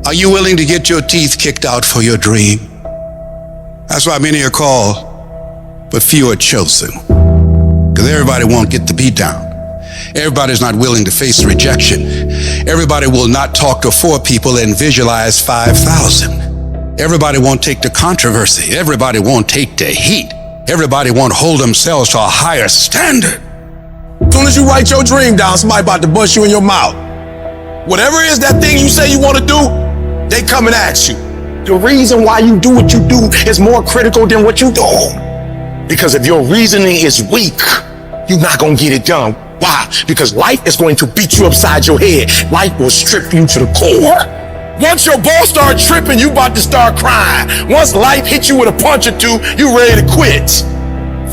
Are you willing to get your teeth kicked out for your dream? That's why many are called, but few are chosen. Because everybody won't get the beat down. Everybody's not willing to face rejection. Everybody will not talk to 4 people and visualize 5,000. Everybody won't take the controversy. Everybody won't take the heat. Everybody won't hold themselves to a higher standard. As soon as you write your dream down, somebody about to bust you in your mouth. Whatever it is that thing you say you want to do, they come and ask you. The reason why you do what you do is more critical than what you do. Because if your reasoning is weak, you're not going to get it done. Why? Because life is going to beat you upside your head. Life will strip you to the core. Once your balls start tripping, you about to start crying. Once life hits you with a punch or two, you ready to quit.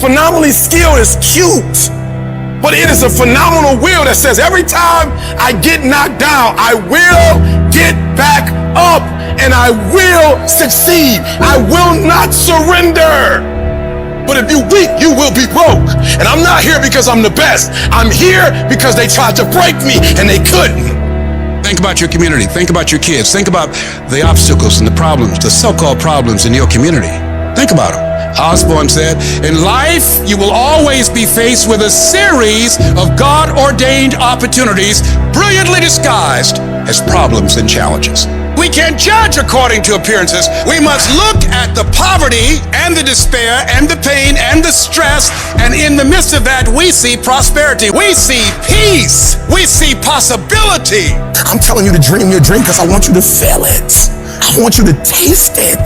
Phenomenally skilled is cute, but it is a phenomenal will that says every time I get knocked down, I will get back up and I will succeed. I will not surrender. But if you weak, you will be broke. And I'm not here because I'm the best. I'm here because they tried to break me and they couldn't. Think about your community. Think about your kids. Think about the obstacles and the problems, the so-called problems in your community. Think about them. Osborne said, in life, you will always be faced with a series of God-ordained opportunities brilliantly disguised as problems and challenges. We can't judge according to appearances. We must look at the poverty and the despair and the pain and the stress, and in the midst of that, we see prosperity. We see peace. We see possibility. I'm telling you to dream your dream because I want you to feel it. I want you to taste it.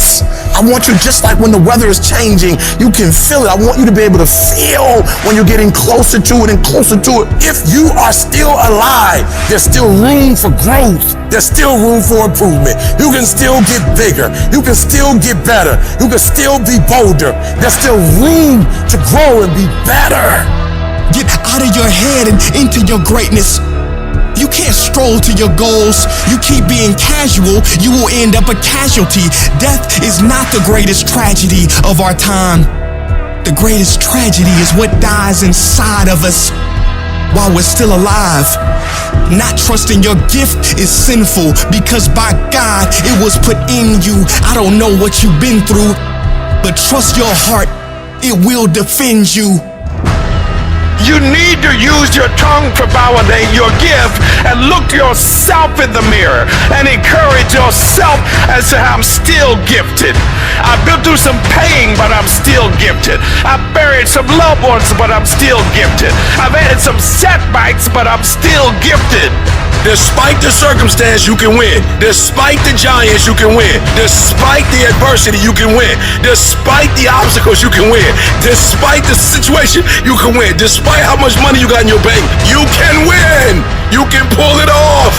I want you, just like when the weather is changing, you can feel it. I want you to be able to feel when you're getting closer to it and closer to it. If you are still alive, there's still room for growth. There's still room for improvement. You can still get bigger. You can still get better. You can still be bolder. There's still room to grow and be better. Get out of your head and into your greatness. You can't stroll to your goals. You keep being casual, you will end up a casualty. Death is not the greatest tragedy of our time. The greatest tragedy is what dies inside of us while we're still alive. Not trusting your gift is sinful because by God, it was put in you. I don't know what you've been through, but trust your heart, it will defend you. You need to use your tongue to validate your gift and look yourself in the mirror and encourage yourself as to how I'm still gifted. I've been through some pain, but I'm still gifted. I've buried some loved ones, but I'm still gifted. I've had some setbacks, but I'm still gifted. Despite the circumstance, you can win. Despite the giants, you can win. Despite the adversity, you can win. Despite the obstacles, you can win. Despite the situation, you can win. Despite how much money you got in your bank, you can win. You can pull it off.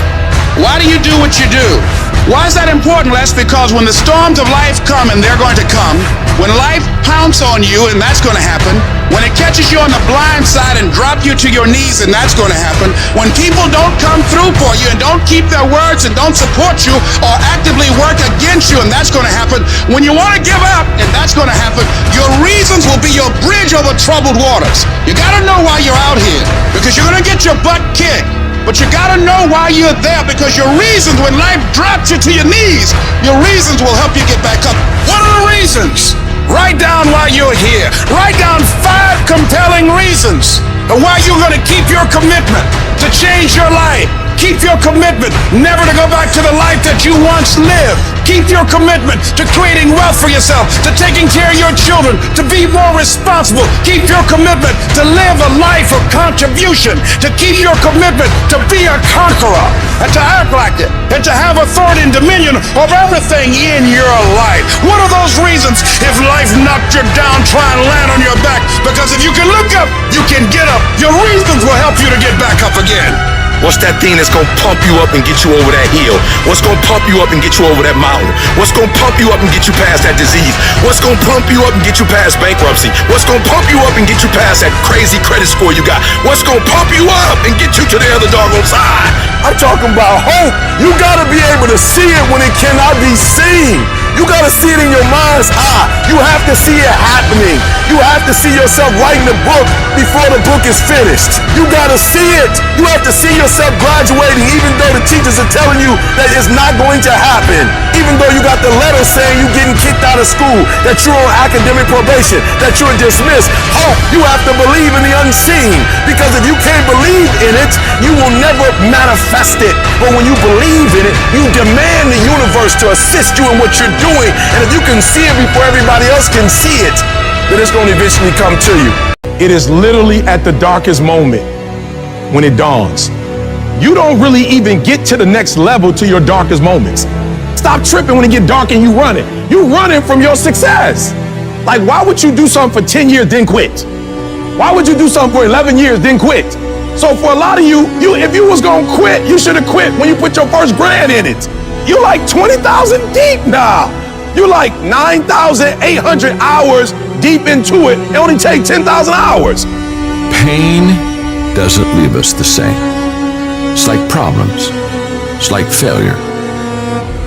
Why do you do what you do? Why is that important, Les? Because when the storms of life come, and they're going to come, when life pounces on you, and that's going to happen, when it catches you on the blind side and drop you to your knees, and that's going to happen, when people don't come through for you and don't keep their words and don't support you or actively work against you, and that's going to happen, when you want to give up, and that's going to happen, your reasons will be your bridge over troubled waters. You got to know why you're out here, because you're going to get your butt kicked. But you gotta know why you're there, because your reasons, when life drops you to your knees, your reasons will help you get back up. What are the reasons? Write down why you're here. Write down 5 compelling reasons of why you're gonna keep your commitment to change your life. Keep your commitment never to go back to the life that you once lived. Keep your commitment to creating wealth for yourself, to taking care of your children, to be more responsible. Keep your commitment to live a life of contribution, to keep your commitment to be a conqueror, and to act like it, and to have authority and dominion over everything in your life. What are those reasons if life knocked you down, try and land on your back? Because if you can look up, you can get up. Your reasons will help you to get back up again. What's that thing that's gonna pump you up and get you over that hill? What's gonna pump you up and get you over that mountain? What's gonna pump you up and get you past that disease? What's gonna pump you up and get you past bankruptcy? What's gonna pump you up and get you past that crazy credit score you got? What's gonna pump you up and get you to the other doggone side? I'm talking about hope. You gotta be able to see it when it cannot be seen. You gotta see it in your mind's eye. You have to see it happening. You have to see yourself writing the book before the book is finished. You gotta see it. You have to see yourself graduating even though the teachers are telling you that it's not going to happen. Even though you got the letter saying you're getting kicked out of school, that you're on academic probation, that you're dismissed. Hope, you have to believe in the unseen. Because if you can't believe in it, you will never manifest it. But when you believe in it, you demand the universe to assist you in what you're doing. And if you can see it before everybody else can see it, then it's going to eventually come to you. It is literally at the darkest moment when it dawns. You don't really even get to the next level to your darkest moments. Stop tripping when it get dark and you running. You running from your success. Like, why would you do something for 10 years then quit? Why would you do something for 11 years then quit? So for a lot of you, if you was gonna quit, you should have quit when you put your first grand in it. You like 20,000 deep now. You like 9,800 hours deep into it. It only take 10,000 hours. Pain doesn't leave us the same. It's like problems. It's like failure.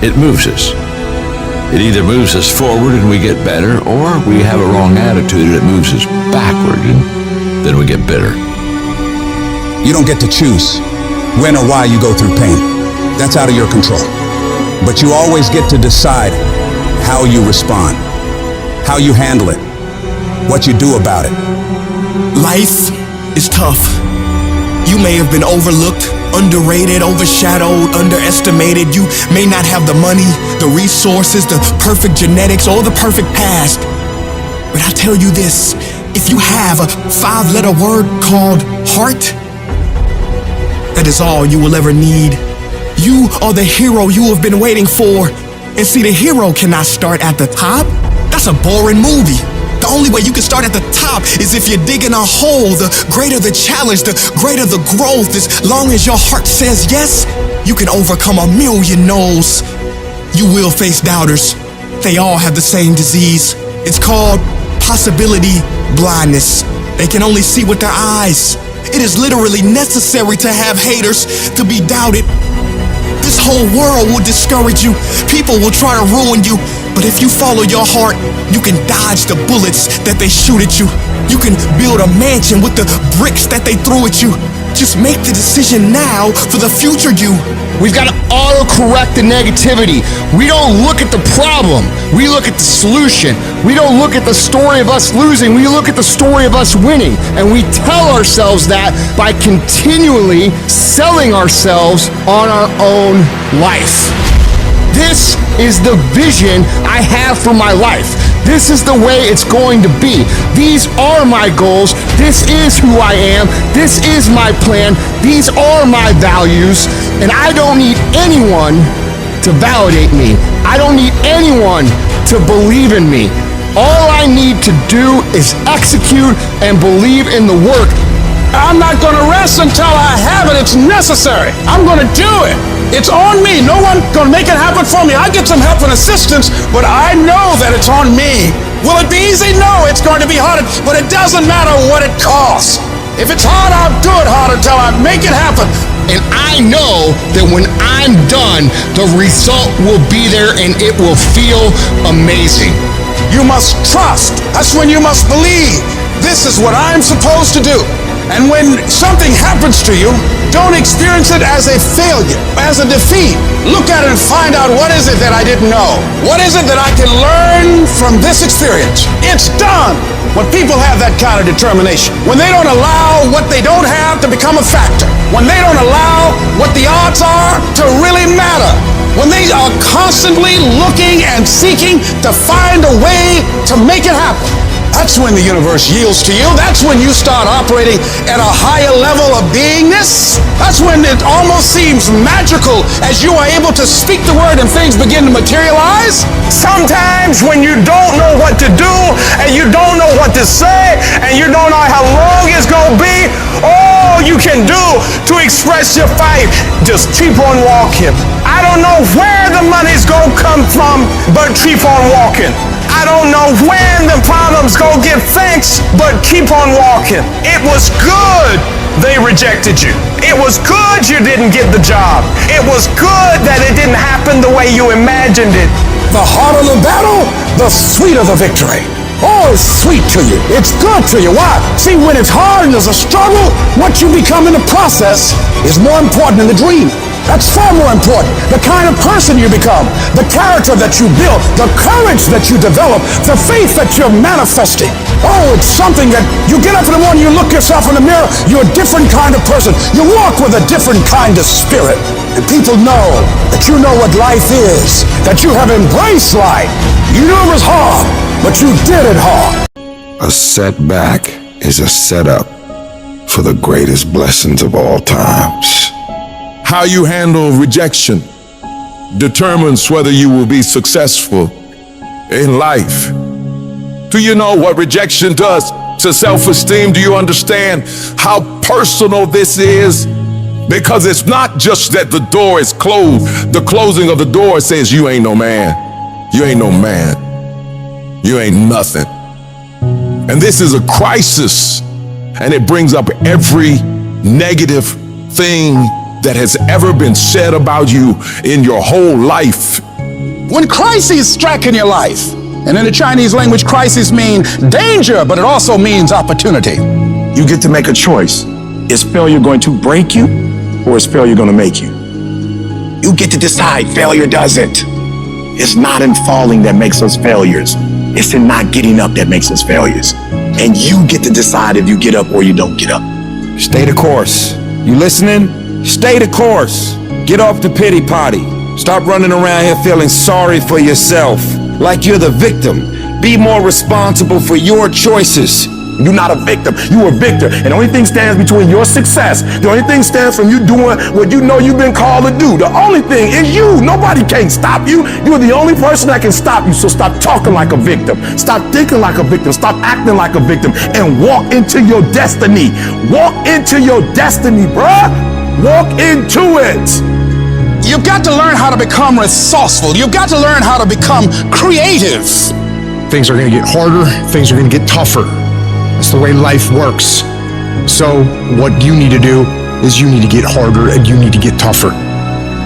It moves us. It either moves us forward and we get better, or we have a wrong attitude and it moves us backward and then we get bitter. You don't get to choose when or why you go through pain. That's out of your control. But you always get to decide how you respond, how you handle it, what you do about it. Life is tough. You may have been overlooked, underrated, overshadowed, underestimated. You may not have the money, the resources, the perfect genetics, or the perfect past. But I'll tell you this, if you have a 5-letter word called heart, that is all you will ever need. You are the hero you have been waiting for. And see, the hero cannot start at the top. That's a boring movie. The only way you can start at the top is if you're digging a hole. The greater the challenge, the greater the growth. As long as your heart says yes, you can overcome a million no's. You will face doubters. They all have the same disease. It's called possibility blindness. They can only see with their eyes. It is literally necessary to have haters to be doubted. This whole world will discourage you. People will try to ruin you. But if you follow your heart, you can dodge the bullets that they shoot at you. You can build a mansion with the bricks that they throw at you. Just make the decision now for the future you. We've got to auto-correct the negativity. We don't look at the problem. We look at the solution. We don't look at the story of us losing. We look at the story of us winning. And we tell ourselves that by continually selling ourselves on our own life. This is the vision I have for my life. This is the way it's going to be. These are my goals. This is who I am. This is my plan. These are my values. And I don't need anyone to validate me. I don't need anyone to believe in me. All I need to do is execute and believe in the work. I'm not going to rest until I have it. It's necessary. I'm going to do it. It's on me. No one's going to make it happen for me. I get some help and assistance, but I know that it's on me. Will it be easy? No, it's going to be hard, but it doesn't matter what it costs. If it's hard, I'll do it hard until I make it happen. And I know that when I'm done, the result will be there and it will feel amazing. You must trust. That's when you must believe. This is what I'm supposed to do. And when something happens to you, don't experience it as a failure, as a defeat. Look at it and find out, what is it that I didn't know? What is it that I can learn from this experience? It's done. When people have that kind of determination, when they don't allow what they don't have to become a factor, when they don't allow what the odds are to really matter, when they are constantly looking and seeking to find a way to make it happen, that's when the universe yields to you. That's when you start operating at a higher level of beingness. That's when it almost seems magical as you are able to speak the word and things begin to materialize. Sometimes when you don't know what to do and you don't know what to say and you don't know how long it's going to be, all you can do to express your fight, just keep on walking. I don't know where the money's going to come from, but keep on walking. I don't know when the problem's gonna get fixed, but keep on walking. It was good they rejected you. It was good you didn't get the job. It was good that it didn't happen the way you imagined it. The harder the battle, the sweeter the victory. Oh, it's sweet to you. It's good to you. Why? See, when it's hard and there's a struggle, what you become in the process is more important than the dream. That's far more important. The kind of person you become, the character that you build, the courage that you develop, the faith that you're manifesting. Oh, it's something that you get up in the morning, you look yourself in the mirror, you're a different kind of person. You walk with a different kind of spirit. And people know that you know what life is, that you have embraced life. You knew it was hard, but you did it hard. A setback is a setup for the greatest blessings of all times. How you handle rejection determines whether you will be successful in life. Do you know what rejection does to self-esteem? Do you understand how personal this is? Because it's not just that the door is closed. The closing of the door says you ain't no man. You ain't no man. You ain't nothing. And this is a crisis, and it brings up every negative thing that has ever been said about you in your whole life. When crises strike in your life, and in the Chinese language, crises mean danger, but it also means opportunity. You get to make a choice. Is failure going to break you, or is failure going to make you? You get to decide. Failure doesn't. It's not in falling that makes us failures. It's in not getting up that makes us failures. And you get to decide if you get up or you don't get up. Stay the course. You listening? Stay the course. Get off the pity potty. Stop running around here feeling sorry for yourself, like you're the victim. Be more responsible for your choices. You're not a victim, you're a victor. And the only thing stands between your success, the only thing stands from you doing what you know you've been called to do. The only thing is you. Nobody can stop you. You're the only person that can stop you. So stop talking like a victim. Stop thinking like a victim. Stop acting like a victim. And walk into your destiny. Walk into your destiny, bruh. Walk into it. You've got to learn how to become resourceful. You've got to learn how to become creative. Things are going to get harder. Things are going to get tougher. That's the way life works. So what you need to do is you need to get harder and you need to get tougher.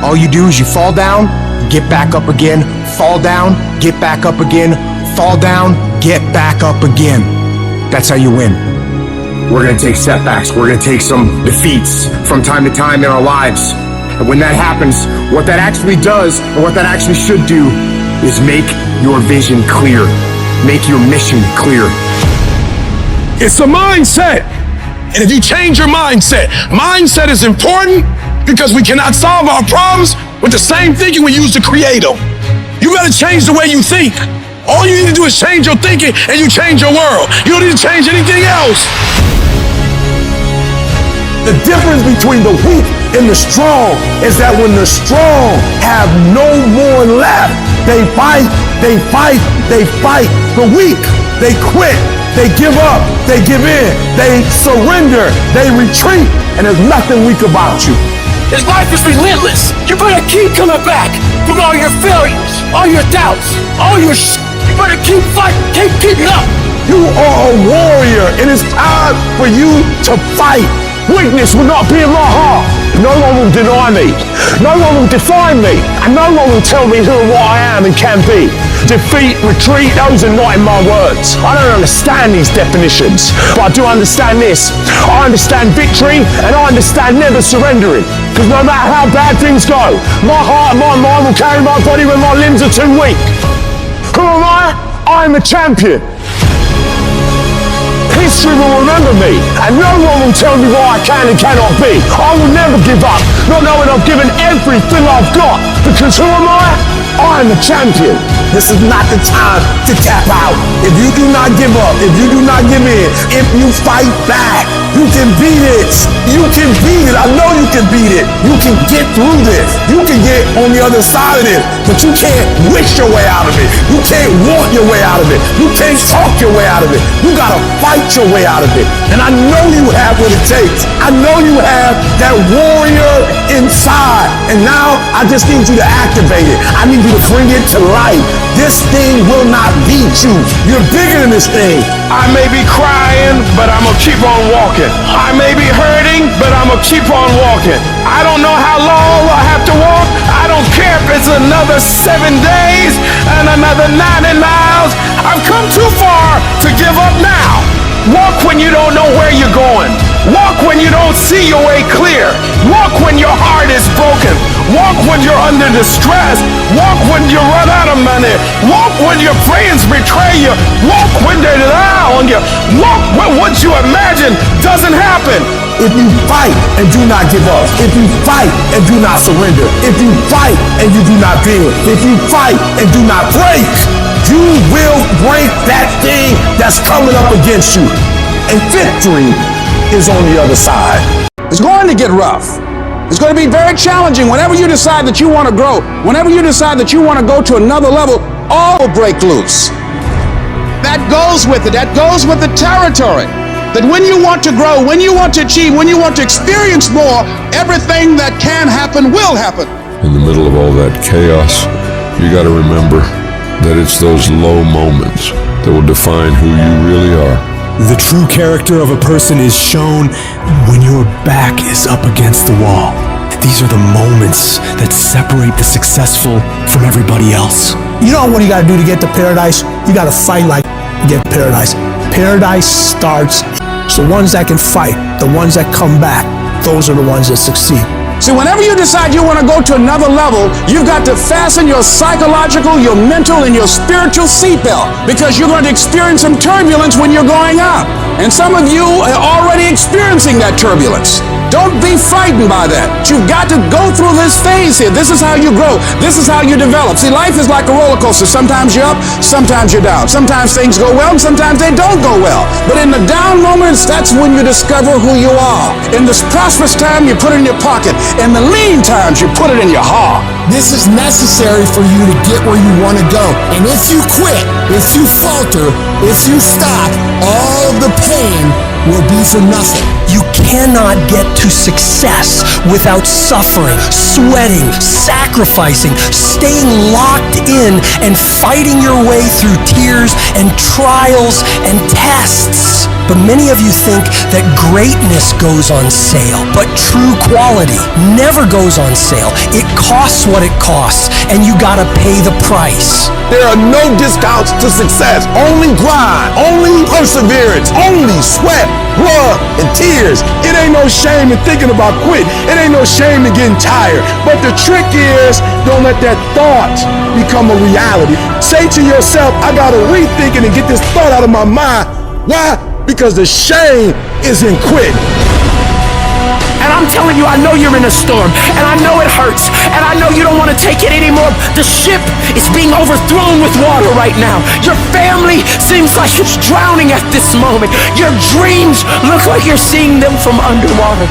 All you do is you fall down, get back up again, fall down, get back up again, fall down, get back up again. That's how you win. We're going to take setbacks. We're going to take some defeats from time to time in our lives. And when that happens, what that actually does and what that actually should do is make your vision clear. Make your mission clear. It's a mindset. And if you change your mindset is important because we cannot solve our problems with the same thinking we use to create them. You gotta change the way you think. All you need to do is change your thinking and you change your world. You don't need to change anything else. The difference between the weak and the strong is that when the strong have no more left, they fight. The weak, they quit. They give up, they give in, they surrender, they retreat, and there's nothing weak about you. This life is relentless. You better keep coming back from all your failures, all your doubts, all your You better keep fighting, keep getting up. You are a warrior, and it's time for you to fight. Weakness will not be in my heart. No one will deny me. No one will define me. And no one will tell me who and what I am and can be. Defeat, retreat, those are not in my words. I don't understand these definitions, but I do understand this. I understand victory, and I understand never surrendering. Because no matter how bad things go, my heart and my mind will carry my body when my limbs are too weak. Who am I? I'm a champion. History will remember me, and no one will tell me what I can and cannot be. I will never give up, not knowing I've given everything I've got. Because who am I? I'm a champion. This is not the time to tap out. If you do not give up, if you do not give in, if you fight back, you can beat it. You can beat it. I know you can beat it. You can get through this. You can get on the other side of this, but you can't wish your way out of it. You can't want your way out of it. You can't talk your way out of it. You gotta fight your way out of it. And I know you have what it takes. I know you have that warrior inside. And now I just need you to activate it. I need you to bring it to life. This thing will not beat you. You're bigger than this thing. I may be crying, but I'm gonna keep on walking. I may be hurting, but I'm gonna keep on walking. I don't know how long I have to walk. I don't care life is another 7 days and another 90 miles. I've come too far to give up now. Walk when you don't know where you're going. Walk when you don't see your way clear. Walk when your heart is broken. Walk when you're under distress. Walk when you run out of money. Walk when your friends betray you. Walk when they lie on you. Walk when what you imagine doesn't happen. If you fight and do not give up, if you fight and do not surrender, if you fight and you do not bend, if you fight and do not break, you will break that thing that's coming up against you. And victory is on the other side. It's going to get rough. It's going to be very challenging. Whenever you decide that you want to grow, whenever you decide that you want to go to another level, all will break loose. That goes with it. That goes with the territory. That when you want to grow, when you want to achieve, when you want to experience more, everything that can happen will happen. In the middle of all that chaos, you got to remember that it's those low moments that will define who you really are. The true character of a person is shown when your back is up against the wall. These are the moments that separate the successful from everybody else. You know what you gotta do to get to paradise? You gotta fight like to get paradise. Paradise starts. So the ones that can fight, the ones that come back, those are the ones that succeed. See, whenever you decide you want to go to another level, you've got to fasten your psychological, your mental, and your spiritual seatbelt, because you're going to experience some turbulence when you're going up. And some of you are already experiencing that turbulence. Don't be frightened by that. You've got to go through this phase here. This is how you grow. This is how you develop. See, life is like a roller coaster. Sometimes you're up, sometimes you're down. Sometimes things go well, and sometimes they don't go well. But in the down moments, that's when you discover who you are. In this prosperous time, you put it in your pocket. In the lean times, you put it in your heart. This is necessary for you to get where you want to go. And if you quit, if you falter, if you stop, all the pain will be for nothing. You cannot get to success without suffering, sweating, sacrificing, staying locked in, and fighting your way through tears and trials and tests. But many of you think that greatness goes on sale, but true quality never goes on sale. It costs what it costs, and you gotta pay the price. There are no discounts to success. Only grind, only perseverance, only sweat, blood, and tears. It ain't no shame in thinking about quitting. It ain't no shame in getting tired. But the trick is, don't let that thought become a reality. Say to yourself, I gotta rethink it and get this thought out of my mind. Why? Because the shame is in quitting. And I'm telling you, I know you're in a storm, and I know it hurts, and I know you don't want to take it anymore. The ship is being overthrown with water right now. Your family seems like it's drowning at this moment. Your dreams look like you're seeing them from underwater.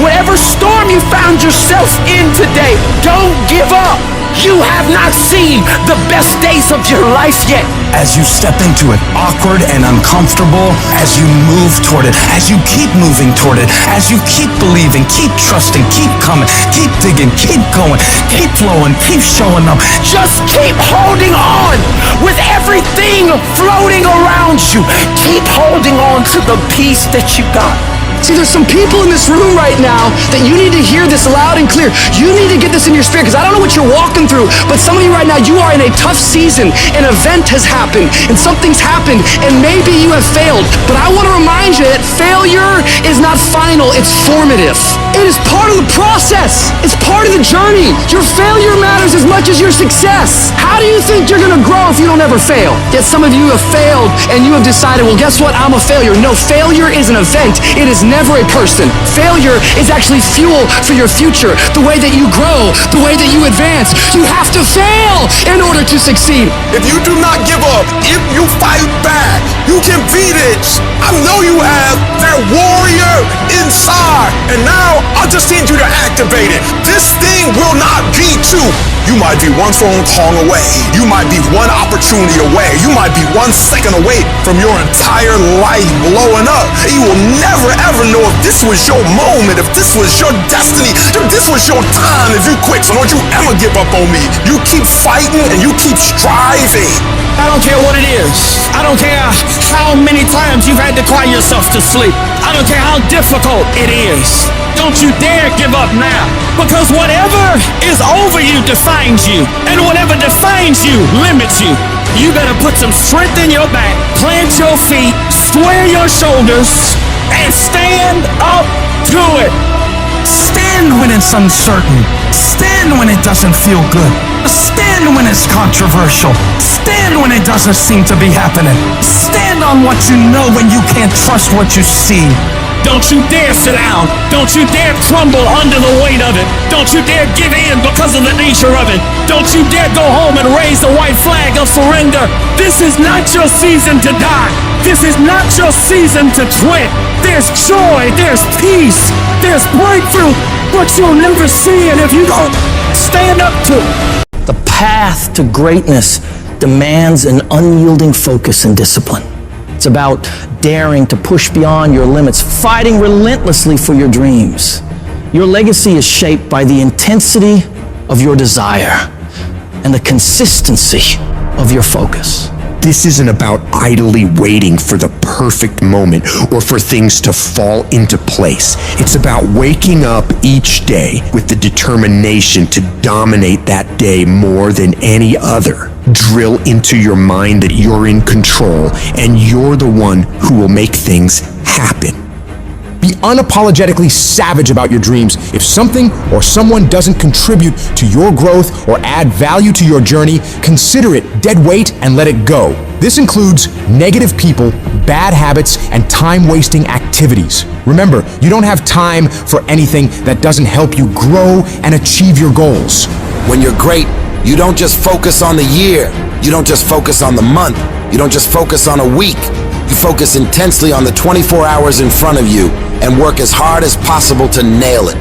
Whatever storm you found yourself in today, don't give up. You have not seen the best days of your life yet. As you step into it, awkward and uncomfortable, as you move toward it, as you keep moving toward it, as you keep believing, keep trusting, keep coming, keep digging, keep going, keep flowing, keep showing up. Just keep holding on with everything floating around you. Keep holding on to the peace that you got. See, there's some people in this room right now that you need to hear this loud and clear. You need to get this in your spirit, because I don't know what you're walking through, but some of you right now, you are in a tough season. An event has happened, and something's happened, and maybe you have failed. But I want to remind you that failure is not final, it's formative. It is part of the process. It's part of the journey. Your failure matters as much as your success. How do you think you're going to grow if you don't ever fail? Yet some of you have failed, and you have decided, well, guess what? I'm a failure. No, failure is an event. It is never a person. Failure is actually fuel for your future. The way that you grow, the way that you advance. You have to fail in order to succeed. If you do not give up, if you fight back, you can beat it. I know you have that warrior inside. And now I just need you to activate it. This thing will not be two. You might be one phone call away. You might be one opportunity away. You might be 1 second away from your entire life blowing up. You will never ever never know if this was your moment, if this was your destiny, if this was your time. If you quit, so don't you ever give up on me. You keep fighting and you keep striving. I don't care what it is. I don't care how many times you've had to cry yourself to sleep. I don't care how difficult it is. Don't you dare give up now. Because whatever is over you defines you. And whatever defines you limits you. You better put some strength in your back, plant your feet, square your shoulders, and stand up to it. Stand when it's uncertain. Stand when it doesn't feel good. Stand when it's controversial. Stand when it doesn't seem to be happening. Stand on what you know when you can't trust what you see. Don't you dare sit down. Don't you dare crumble under the weight of it. Don't you dare give in because of the nature of it. Don't you dare go home and raise the white flag of surrender. This is not your season to die. This is not your season to quit. There's joy, there's peace, there's breakthrough, but you'll never see it if you don't stand up to it. The path to greatness demands an unyielding focus and discipline. It's about daring to push beyond your limits, fighting relentlessly for your dreams. Your legacy is shaped by the intensity of your desire and the consistency of your focus. This isn't about idly waiting for the perfect moment or for things to fall into place. It's about waking up each day with the determination to dominate that day more than any other. Drill into your mind that you're in control and you're the one who will make things happen. Be unapologetically savage about your dreams. If something or someone doesn't contribute to your growth or add value to your journey, consider it dead weight and let it go. This includes negative people, bad habits, and time-wasting activities. Remember, you don't have time for anything that doesn't help you grow and achieve your goals. When you're great, you don't just focus on the year. You don't just focus on the month. You don't just focus on a week. You focus intensely on the 24 hours in front of you and work as hard as possible to nail it.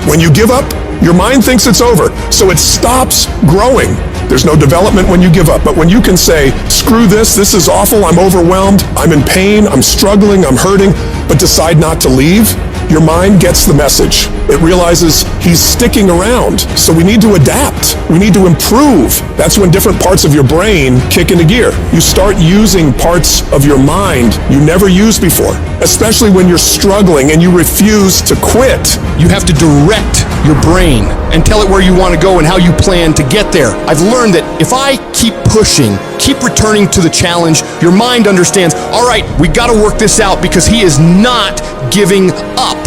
When you give up, your mind thinks it's over, so it stops growing. There's no development when you give up, but when you can say, screw this is awful, I'm overwhelmed, I'm in pain, I'm struggling, I'm hurting, but decide not to leave, your mind gets the message. It realizes he's sticking around, so we need to adapt. We need to improve. That's when different parts of your brain kick into gear. You start using parts of your mind you never used before, especially when you're struggling and you refuse to quit. You have to direct your brain and tell it where you want to go and how you plan to get there. I've learned that if I keep pushing, keep returning to the challenge, your mind understands, all right, we got to work this out because he is not giving up.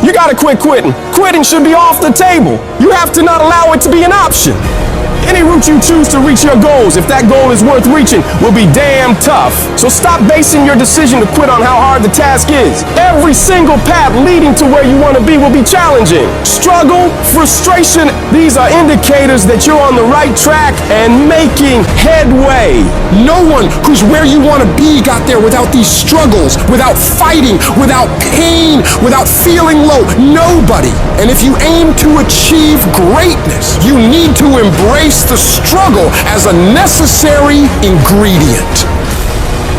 You gotta quit quitting. Quitting should be off the table. You have to not allow it to be an option. Any route you choose to reach your goals, if that goal is worth reaching, will be damn tough. So stop basing your decision to quit on how hard the task is. Every single path leading to where you want to be will be challenging. Struggle, frustration, these are indicators that you're on the right track and making headway. No one who's where you want to be got there without these struggles, without fighting, without pain, without feeling low. Nobody. And if you aim to achieve greatness, you need to embrace the struggle as a necessary ingredient.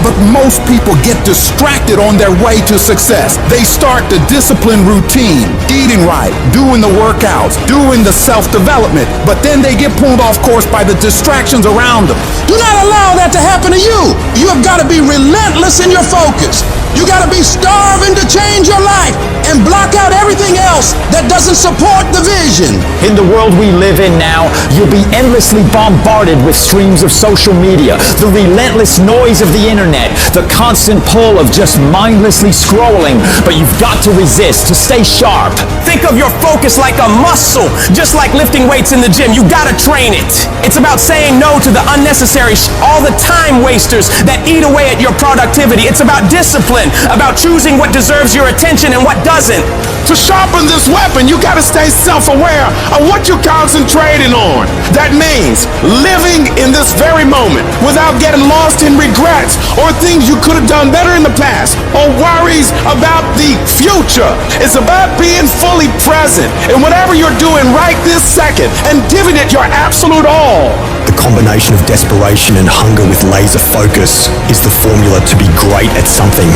But most people get distracted on their way to success. They start the discipline routine, eating right, doing the workouts, doing the self-development, but then they get pulled off course by the distractions around them. Do not allow that to happen to you. You have got to be relentless in your focus. You got to be starving to change your life and block out everything else that doesn't support the vision. In the world we live in now, you'll be endlessly bombarded with streams of social media, the relentless noise of the internet, the constant pull of just mindlessly scrolling, but you've got to resist, to stay sharp. Think of your focus like a muscle, just like lifting weights in the gym. You gotta train it. It's about saying no to the unnecessary, all the time wasters that eat away at your productivity. It's about discipline, about choosing what deserves your attention and what doesn't. To sharpen this weapon, you gotta stay self-aware of what you're concentrating on. That means living in this very moment without getting lost in regrets or things you could have done better in the past or worries about the future. It's about being fully present in whatever you're doing right this second and giving it your absolute all. The combination of desperation and hunger with laser focus is the formula to be great at something.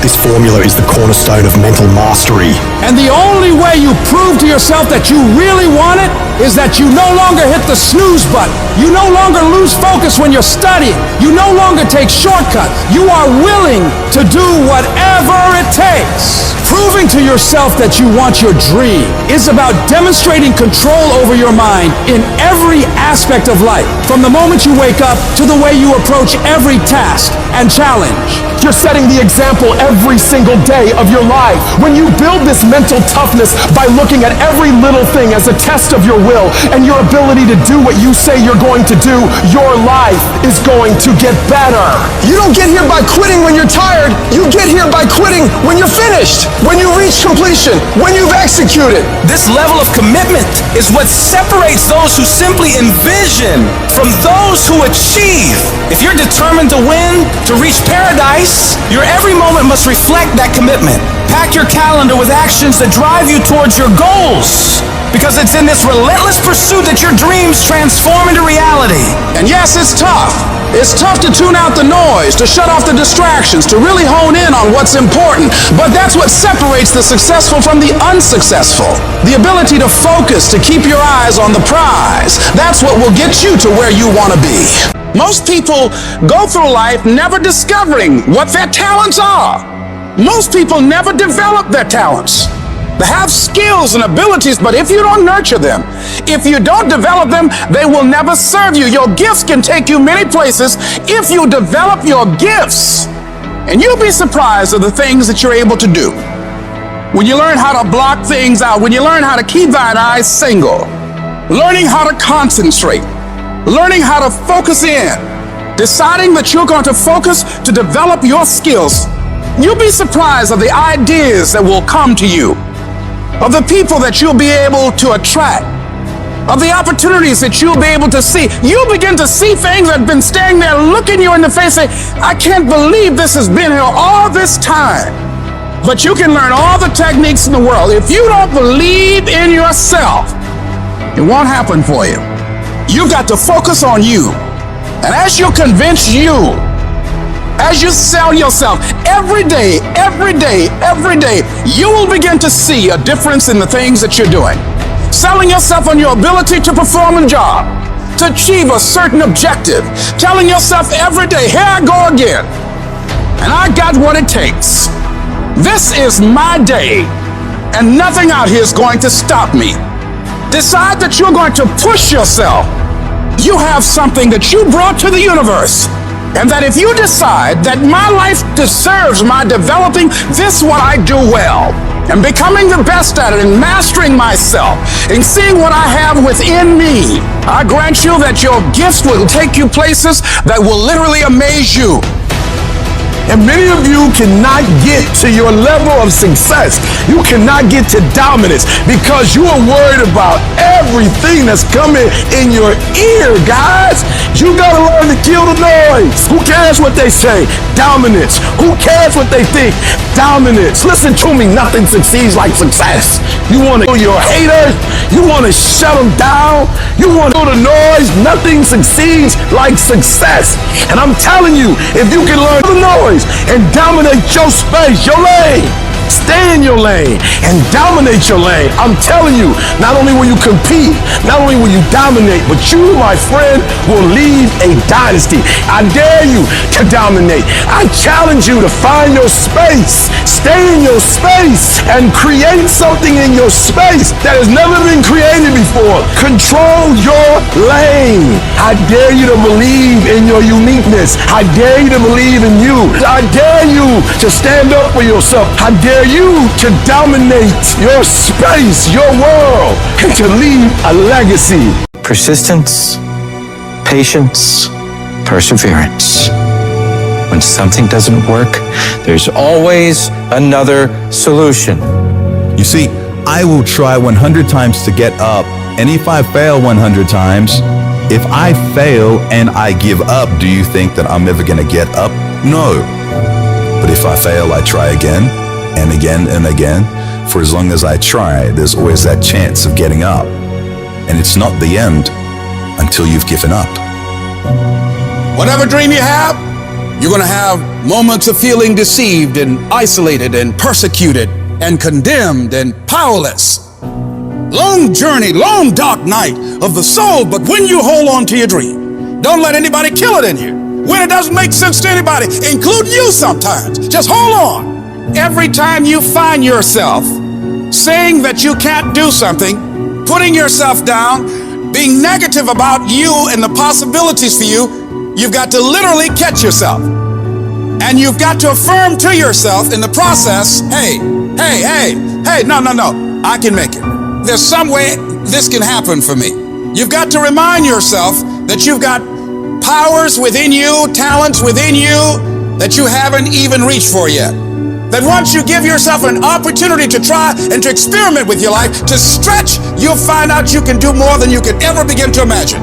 This formula is the cornerstone of mental mastery. And the only way you prove to yourself that you really want it is that you no longer hit the snooze button. You no longer lose focus when you're studying. You no longer take shortcuts. You are willing to do whatever it takes. Proving to yourself that you want your dream is about demonstrating control over your mind in every aspect of life, from the moment you wake up to the way you approach every task and challenge. You're setting the example every single day of your life. When you build this mental toughness by looking at every little thing as a test of your will and your ability to do what you say you're going to do, your life is going to get better. You don't get here by quitting when you're tired. You get here by quitting when you're finished, when you reach completion, when you've executed. This level of commitment is what separates those who simply envision from those who achieve. If you're determined to win, to reach paradise, your every moment must reflect that commitment. Pack your calendar with actions that drive you towards your goals, because it's in this relentless pursuit that your dreams transform into reality. And yes, it's tough. It's tough to tune out the noise, to shut off the distractions, to really hone in on what's important. But that's what separates the successful from the unsuccessful. The ability to focus, to keep your eyes on the prize. That's what will get you to where you want to be. Most people go through life never discovering what their talents are. Most people never develop their talents. They have skills and abilities, but if you don't nurture them, if you don't develop them, they will never serve you. Your gifts can take you many places if you develop your gifts. And you'll be surprised at the things that you're able to do. When you learn how to block things out, when you learn how to keep thine eyes single, learning how to concentrate, learning how to focus in, deciding that you're going to focus to develop your skills, you'll be surprised at the ideas that will come to you, of the people that you'll be able to attract, of the opportunities that you'll be able to see. You'll begin to see things that have been standing there looking you in the face saying, I can't believe this has been here all this time. But you can learn all the techniques in the world. If you don't believe in yourself, it won't happen for you. You've got to focus on you. And as you convince you, as you sell yourself every day, you will begin to see a difference in the things that you're doing. Selling yourself on your ability to perform a job, to achieve a certain objective. Telling yourself every day, here I go again. And I got what it takes. This is my day, and nothing out here is going to stop me. Decide that you're going to push yourself. You have something that you brought to the universe. And that if you decide that my life deserves my developing this what I do well, and becoming the best at it, and mastering myself, and seeing what I have within me, I grant you that your gifts will take you places that will literally amaze you. And many of you cannot get to your level of success. You cannot get to dominance because you are worried about everything that's coming in your ear, guys. You gotta learn to kill the noise. Who cares what they say? Dominance. Who cares what they think? Dominance. Listen to me, nothing succeeds like success. You wanna kill your haters. You wanna shut them down. You wanna kill the noise. Nothing succeeds like success. And I'm telling you, if you can learn the noise and dominate your space, your lane. Stay in your lane and dominate your lane. I'm telling you, not only will you compete, not only will you dominate, but you, my friend, will leave a dynasty. I dare you to dominate. I challenge you to find your space. Stay in your space and create something in your space that has never been created before. Control your lane. I dare you to believe in your uniqueness. I dare you to believe in you. I dare you to stand up for yourself. I dare you to dominate your space, your world, and to leave a legacy. Persistence, patience, perseverance. When something doesn't work, there's always another solution. You see, I will try 100 times to get up, and if I fail 100 times, if I fail and I give up, do you think that I'm ever gonna get up? No. But if I fail, I try again, and again, and again. For as long as I try, there's always that chance of getting up. And it's not the end until you've given up. Whatever dream you have, You're going to have moments of feeling deceived and isolated and persecuted and condemned and powerless. Long journey, long dark night of the soul, but when you hold on to your dream, don't let anybody kill it in you. When it doesn't make sense to anybody, including you sometimes, just hold on. Every time you find yourself saying that you can't do something, putting yourself down, being negative about you and the possibilities for you, you've got to literally catch yourself. And you've got to affirm to yourself in the process, hey, no, I can make it. There's some way this can happen for me. You've got to remind yourself that you've got powers within you, talents within you that you haven't even reached for yet. That once you give yourself an opportunity to try and to experiment with your life, to stretch, you'll find out you can do more than you could ever begin to imagine.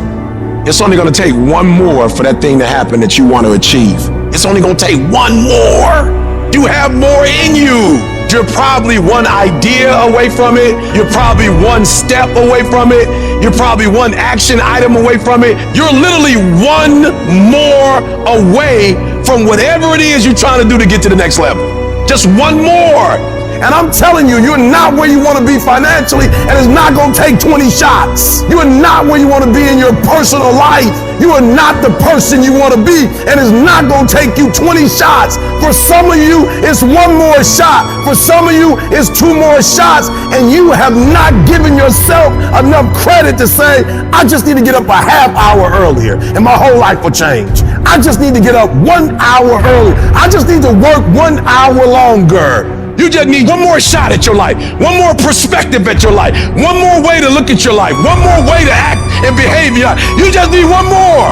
It's only going to take one more for that thing to happen that you want to achieve. It's only going to take one more. You have more in you. You're probably one idea away from it. You're probably one step away from it. You're probably one action item away from it. You're literally one more away from whatever it is you're trying to do to get to the next level. Just one more. And I'm telling you, you're not where you want to be financially, and it's not going to take 20 shots. You are not where you want to be in your personal life. You are not the person you want to be, and it's not going to take you 20 shots. For some of you, it's one more shot. For some of you, it's two more shots, and you have not given yourself enough credit to say, I just need to get up a half hour earlier, and my whole life will change. I just need to get up 1 hour early. I just need to work 1 hour longer. You just need one more shot at your life, one more perspective at your life, one more way to look at your life, one more way to act and behave. You just need one more.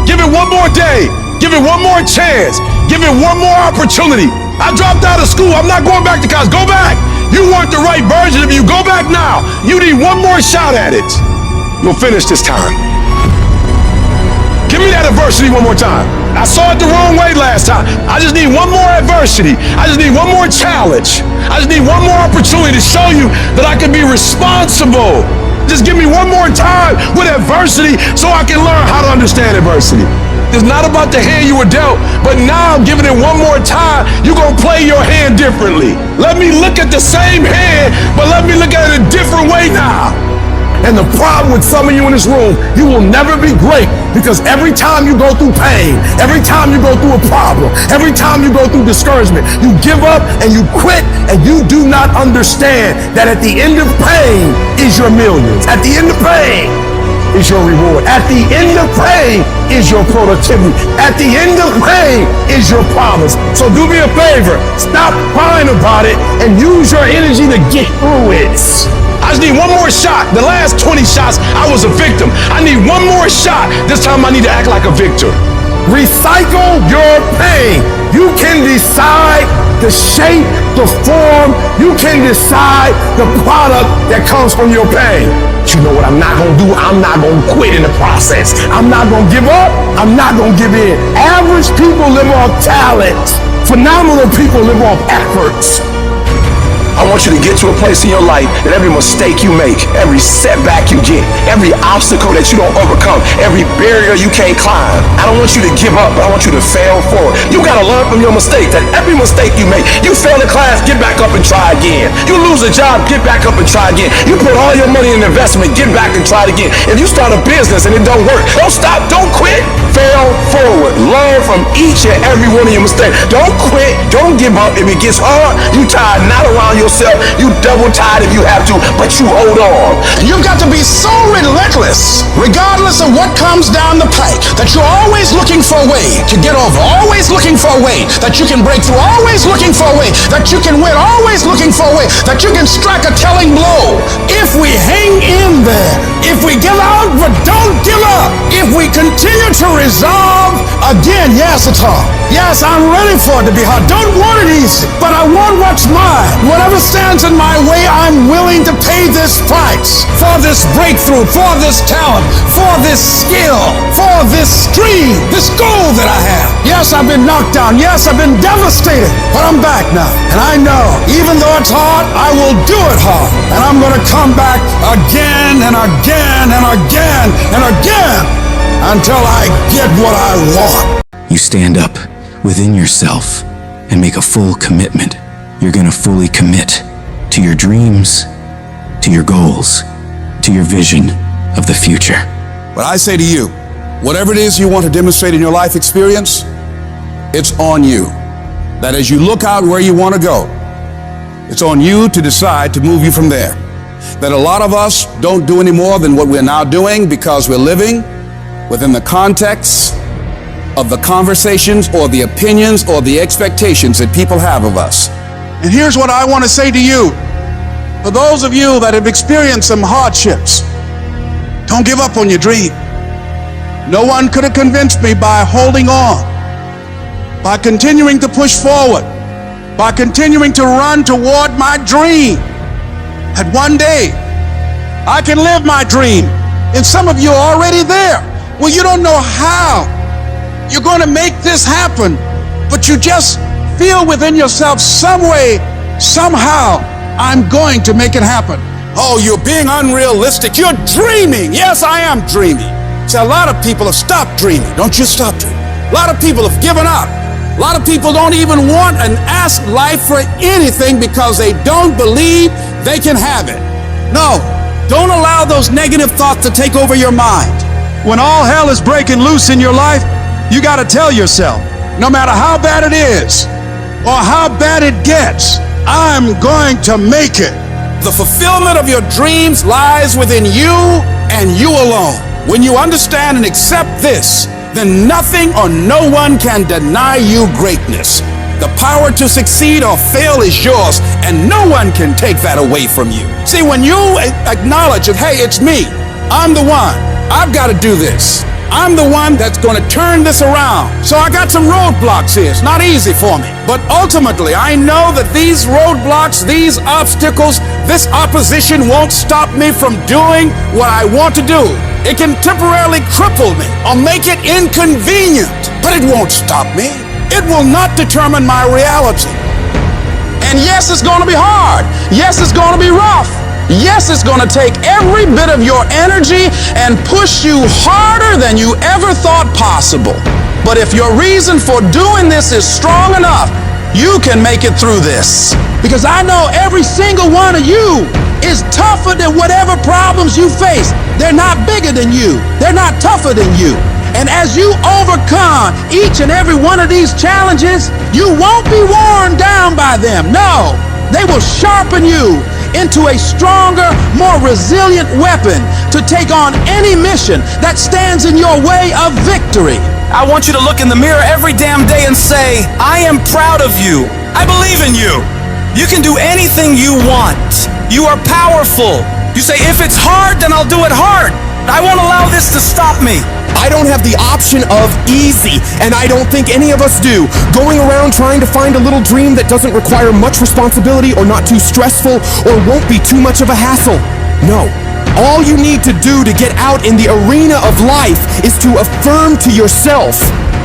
Give it one more day. Give it one more chance. Give it one more opportunity. I dropped out of school. I'm not going back to college. Go back. You weren't the right version of you. Go back now. You need one more shot at it. You'll finish this time. Give me that adversity one more time. I saw it the wrong way last time. I just need one more adversity. I just need one more challenge. I just need one more opportunity to show you that I can be responsible. Just give me one more time with adversity so I can learn how to understand adversity. It's not about the hand you were dealt, but now I'm giving it one more time. You're going to play your hand differently. Let me look at the same hand, but let me look at it a different way now. And the problem with some of you in this room, you will never be great because every time you go through pain, every time you go through a problem, every time you go through discouragement, you give up and you quit and you do not understand that at the end of pain is your millions. At the end of pain is your reward. At the end of pain is your productivity. At the end of pain is your promise. So do me a favor, stop crying about it and use your energy to get through it. I just need one more shot. The last 20 shots, I was a victim. I need one more shot. This time I need to act like a victor. Recycle your pain. You can decide the shape, the form. You can decide the product that comes from your pain. But you know what I'm not going to do? I'm not going to quit in the process. I'm not going to give up. I'm not going to give in. Average people live off talent. Phenomenal people live off efforts. I want you to get to a place in your life that every mistake you make, every setback you get, every obstacle that you don't overcome, every barrier you can't climb, I don't want you to give up, but I want you to fail forward. You gotta learn from your mistakes, that every mistake you make, you fail in class, get back up and try again. You lose a job, get back up and try again. You put all your money in investment, get back and try it again. If you start a business and it don't work, don't stop, don't quit, fail forward. Learn from each and every one of your mistakes. Don't quit, don't give up. If it gets hard, you tie a knot around yourself. You double tied if you have to, but you hold on. You've got to be so relentless, regardless of what comes down the pike, that you're always looking for a way to get over, always looking for a way that you can break through, always looking for a way that you can win, always looking for a way that you can strike a telling blow. If we hang in there, if we give out but don't give up, if we continue to resolve, again, yes, it's hard. Yes, I'm ready for it to be hard. Don't want it easy, but I want what's mine. Whatever stands in my way, I'm willing to pay this price for this breakthrough, for this talent, for this skill, for this dream, this goal that I have. Yes, I've been knocked down. Yes, I've been devastated, but I'm back now. And I know, even though it's hard, I will do it hard. And I'm going to come back again and again and again and again until I get what I want. You stand up within yourself and make a full commitment, you're gonna fully commit to your dreams, to your goals, to your vision of the future. But I say to you, whatever it is you want to demonstrate in your life experience, it's on you. That as you look out where you want to go, it's on you to decide to move you from there. That a lot of us don't do any more than what we're now doing because we're living within the context of the conversations or the opinions or the expectations that people have of us. And here's what I want to say to you. For those of you that have experienced some hardships, don't give up on your dream. No one could have convinced me by holding on, by continuing to push forward, by continuing to run toward my dream, that one day I can live my dream. And some of you are already there. Well, you don't know how you're going to make this happen, but you just feel within yourself some way, somehow, I'm going to make it happen. Oh, you're being unrealistic. You're dreaming. Yes, I am dreaming. See, a lot of people have stopped dreaming. Don't you stop dreaming. A lot of people have given up. A lot of people don't even want and ask life for anything because they don't believe they can have it. No, don't allow those negative thoughts to take over your mind. When all hell is breaking loose in your life, you got to tell yourself, No matter how bad it is or how bad it gets, I'm going to make it. The fulfillment of your dreams lies within you and you alone. When you understand and accept this, then nothing or no one can deny you greatness. The power to succeed or fail is yours, and no one can take that away from you. See, when you acknowledge that, hey, it's me, I'm the one, I've got to do this. I'm the one that's going to turn this around. So I got some roadblocks here. It's not easy for me. But ultimately, I know that these roadblocks, these obstacles, this opposition won't stop me from doing what I want to do. It can temporarily cripple me or make it inconvenient, but it won't stop me. It will not determine my reality. And yes, it's going to be hard. Yes, it's going to be rough. Yes, it's going to take every bit of your energy and push you harder than you ever thought possible. But if your reason for doing this is strong enough, you can make it through this. Because I know every single one of you is tougher than whatever problems you face. They're not bigger than you. They're not tougher than you. And as you overcome each and every one of these challenges, you won't be worn down by them. No, they will sharpen you into a stronger, more resilient weapon to take on any mission that stands in your way of victory. I want you to look in the mirror every damn day and say, I am proud of you. I believe in you. You can do anything you want. You are powerful. You say, if it's hard, then I'll do it hard. I won't allow this to stop me. I don't have the option of easy, and I don't think any of us do. Going around trying to find a little dream that doesn't require much responsibility or not too stressful or won't be too much of a hassle. No. All you need to do to get out in the arena of life is to affirm to yourself,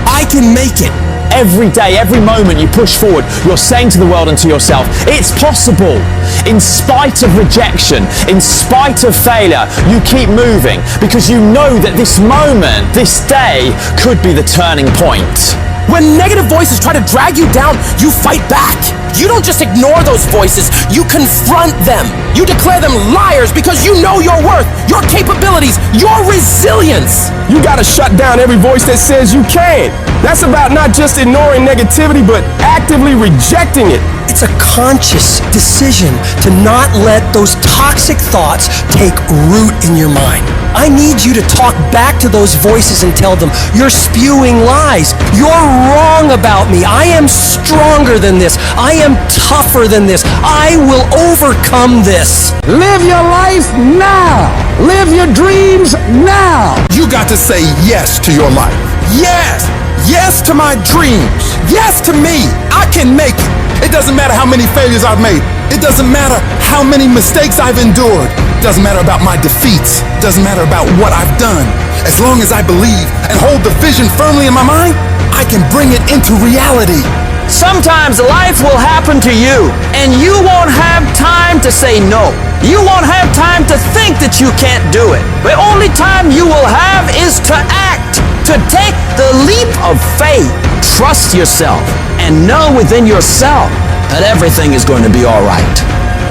I can make it. Every day, every moment you push forward, you're saying to the world and to yourself, it's possible. In spite of rejection, in spite of failure, you keep moving because you know that this moment, this day, could be the turning point. When negative voices try to drag you down, you fight back. You don't just ignore those voices, you confront them. You declare them liars because you know your worth, your capabilities, your resilience. You gotta shut down every voice that says you can't. That's about not just ignoring negativity, but actively rejecting it. It's a conscious decision to not let those toxic thoughts take root in your mind. I need you to talk back to those voices and tell them, you're spewing lies. You're wrong about me. I am stronger than this. I am tougher than this. I will overcome this. Live your life now. Live your dreams now. You got to say yes to your life. Yes. Yes to my dreams. Yes to me. I can make it. It doesn't matter how many failures I've made. It doesn't matter how many mistakes I've endured. It doesn't matter about my defeats. It doesn't matter about what I've done. As long as I believe and hold the vision firmly in my mind, I can bring it into reality. Sometimes life will happen to you, and you won't have time to say no. You won't have time to think that you can't do it. The only time you will have is to act, to take the leap of faith, trust yourself and know within yourself that everything is going to be all right.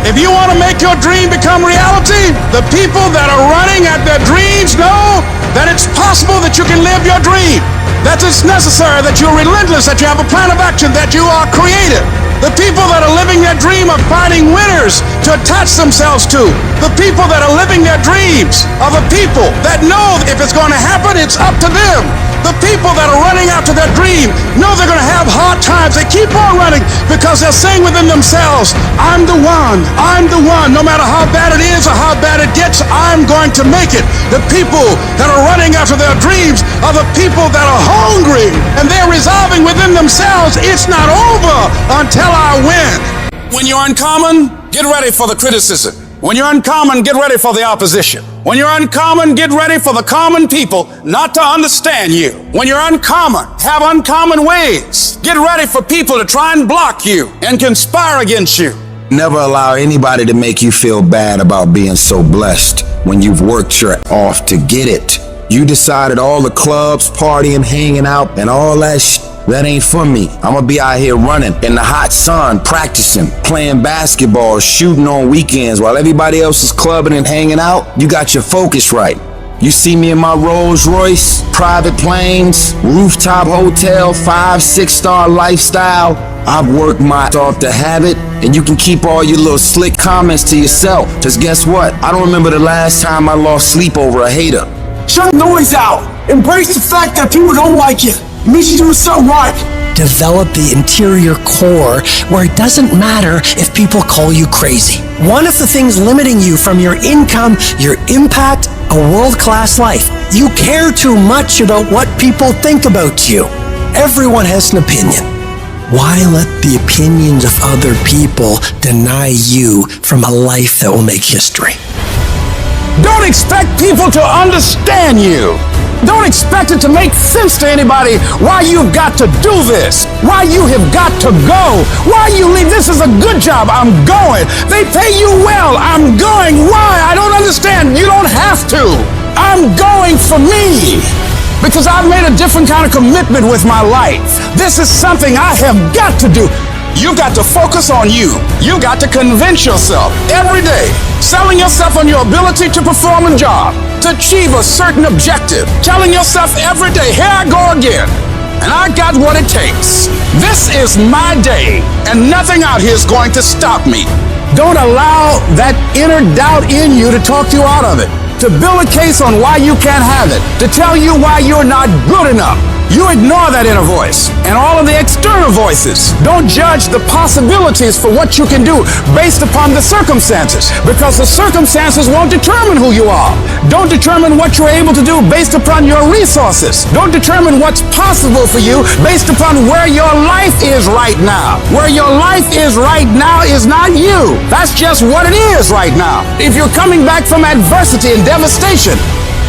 If you want to make your dream become reality, the people that are running at their dreams know that it's possible that you can live your dream, that it's necessary, that you're relentless, that you have a plan of action, that you are creative. The people that are living their dream are finding winners to attach themselves to. The people that are living their dreams are the people that know if it's going to happen, it's up to them. The people that are running after their dream know they're going to have hard times. They keep on running because they're saying within themselves, I'm the one, I'm the one. No matter how bad it is or how bad it gets, I'm going to make it. The people that are running after their dreams are the people that are hungry and they're resolving within themselves, it's not over until I win. When you're uncommon, get ready for the criticism. When you're uncommon, get ready for the opposition. When you're uncommon, get ready for the common people not to understand you. When you're uncommon, have uncommon ways. Get ready for people to try and block you and conspire against you. Never allow anybody to make you feel bad about being so blessed when you've worked your off to get it. You decided all the clubs, partying, hanging out, and all that that ain't for me. I'm gonna be out here running in the hot sun, practicing, playing basketball, shooting on weekends while everybody else is clubbing and hanging out. You got your focus right. You see me in my Rolls Royce, private planes, rooftop hotel, 5-6-star lifestyle. I've worked my off to have it, and you can keep all your little slick comments to yourself. Cause guess what? I don't remember the last time I lost sleep over a hater. Shut the noise out. Embrace the fact that people don't like you. It means you're doing something right. Develop the interior core where it doesn't matter if people call you crazy. One of the things limiting you from your income, your impact, a world-class life. You care too much about what people think about you. Everyone has an opinion. Why let the opinions of other people deny you from a life that will make history? Don't expect people to understand you. Don't expect it to make sense to anybody why you've got to do this, why you have got to go, why you leave. This is a good job. I'm going. They pay you well. I'm going. Why? I don't understand. You don't have to. I'm going for me because I've made a different kind of commitment with my life. This is something I have got to do. You've got to focus on you. You've got to convince yourself every day, selling yourself on your ability to perform a job, to achieve a certain objective, telling yourself every day, here I go again, and I got what it takes. This is my day, and nothing out here is going to stop me. Don't allow that inner doubt in you to talk you out of it, to build a case on why you can't have it, to tell you why you're not good enough. You ignore that inner voice and all of the external voices. Don't judge the possibilities for what you can do based upon the circumstances, because the circumstances won't determine who you are. Don't determine what you're able to do based upon your resources. Don't determine what's possible for you based upon where your life is right now. Where your life is right now is not you. That's just what it is right now. If you're coming back from adversity and devastation,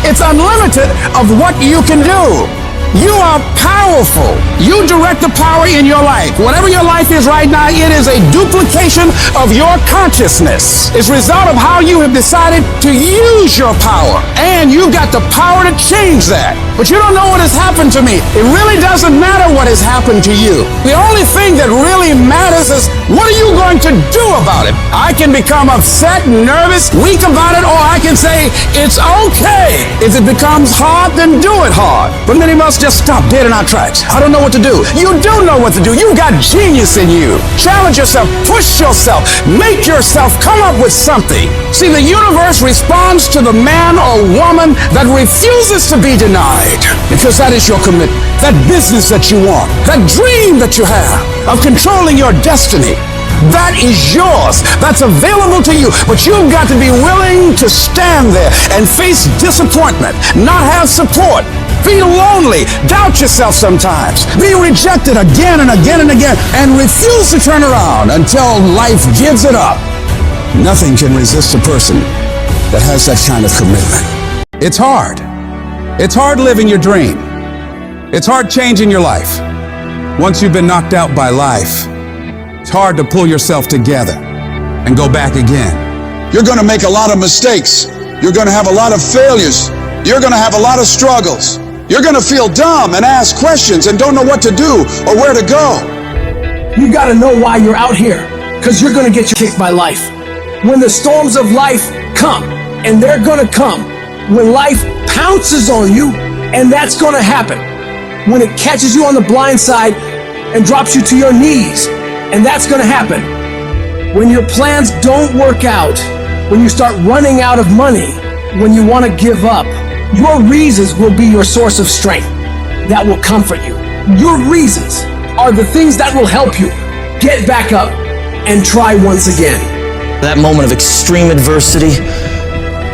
it's unlimited of what you can do. You are powerful. You direct the power in your life. Whatever your life is right now, it is a duplication of your consciousness. It's a result of how you have decided to use your power. And you've got the power to change that. But you don't know what has happened to me. It really doesn't matter what has happened to you. The only thing that really matters is what are you going to do about it? I can become upset, nervous, weak about it, or I can say, it's okay. If it becomes hard, then do it hard. But many of us just stop dead in our tracks. I don't know what to do. You do know what to do. You've got genius in you. Challenge yourself, push yourself, make yourself come up with something. See, the universe responds to the man or woman that refuses to be denied, because that is your commitment. That business that you want, that dream that you have of controlling your destiny, that is yours. That's available to you. But you've got to be willing to stand there and face disappointment, not have support, feel lonely, doubt yourself sometimes, be rejected again and again and again, and refuse to turn around until life gives it up. Nothing can resist a person that has that kind of commitment. It's hard. It's hard living your dream. It's hard changing your life. Once you've been knocked out by life, it's hard to pull yourself together and go back again. You're going to make a lot of mistakes. You're going to have a lot of failures. You're going to have a lot of struggles. You're gonna feel dumb and ask questions and don't know what to do or where to go. You gotta know why you're out here, because you're gonna get kicked by life. When the storms of life come, and they're gonna come, when life pounces on you, and that's gonna happen. When it catches you on the blind side and drops you to your knees, and that's gonna happen. When your plans don't work out, when you start running out of money, when you wanna give up, your reasons will be your source of strength that will comfort you. Your reasons are the things that will help you get back up and try once again. That moment of extreme adversity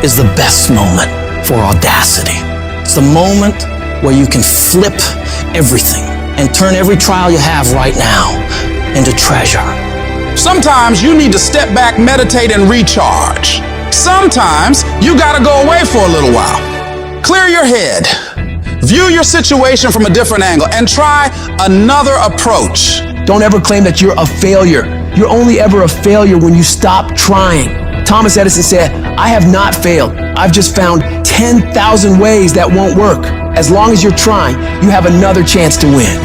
is the best moment for audacity. It's the moment where you can flip everything and turn every trial you have right now into treasure. Sometimes you need to step back, meditate, and recharge. Sometimes you gotta go away for a little while. Clear your head. View your situation from a different angle and try another approach. Don't ever claim that you're a failure. You're only ever a failure when you stop trying. Thomas Edison said, I have not failed. I've just found 10,000 ways that won't work. As long as you're trying, you have another chance to win.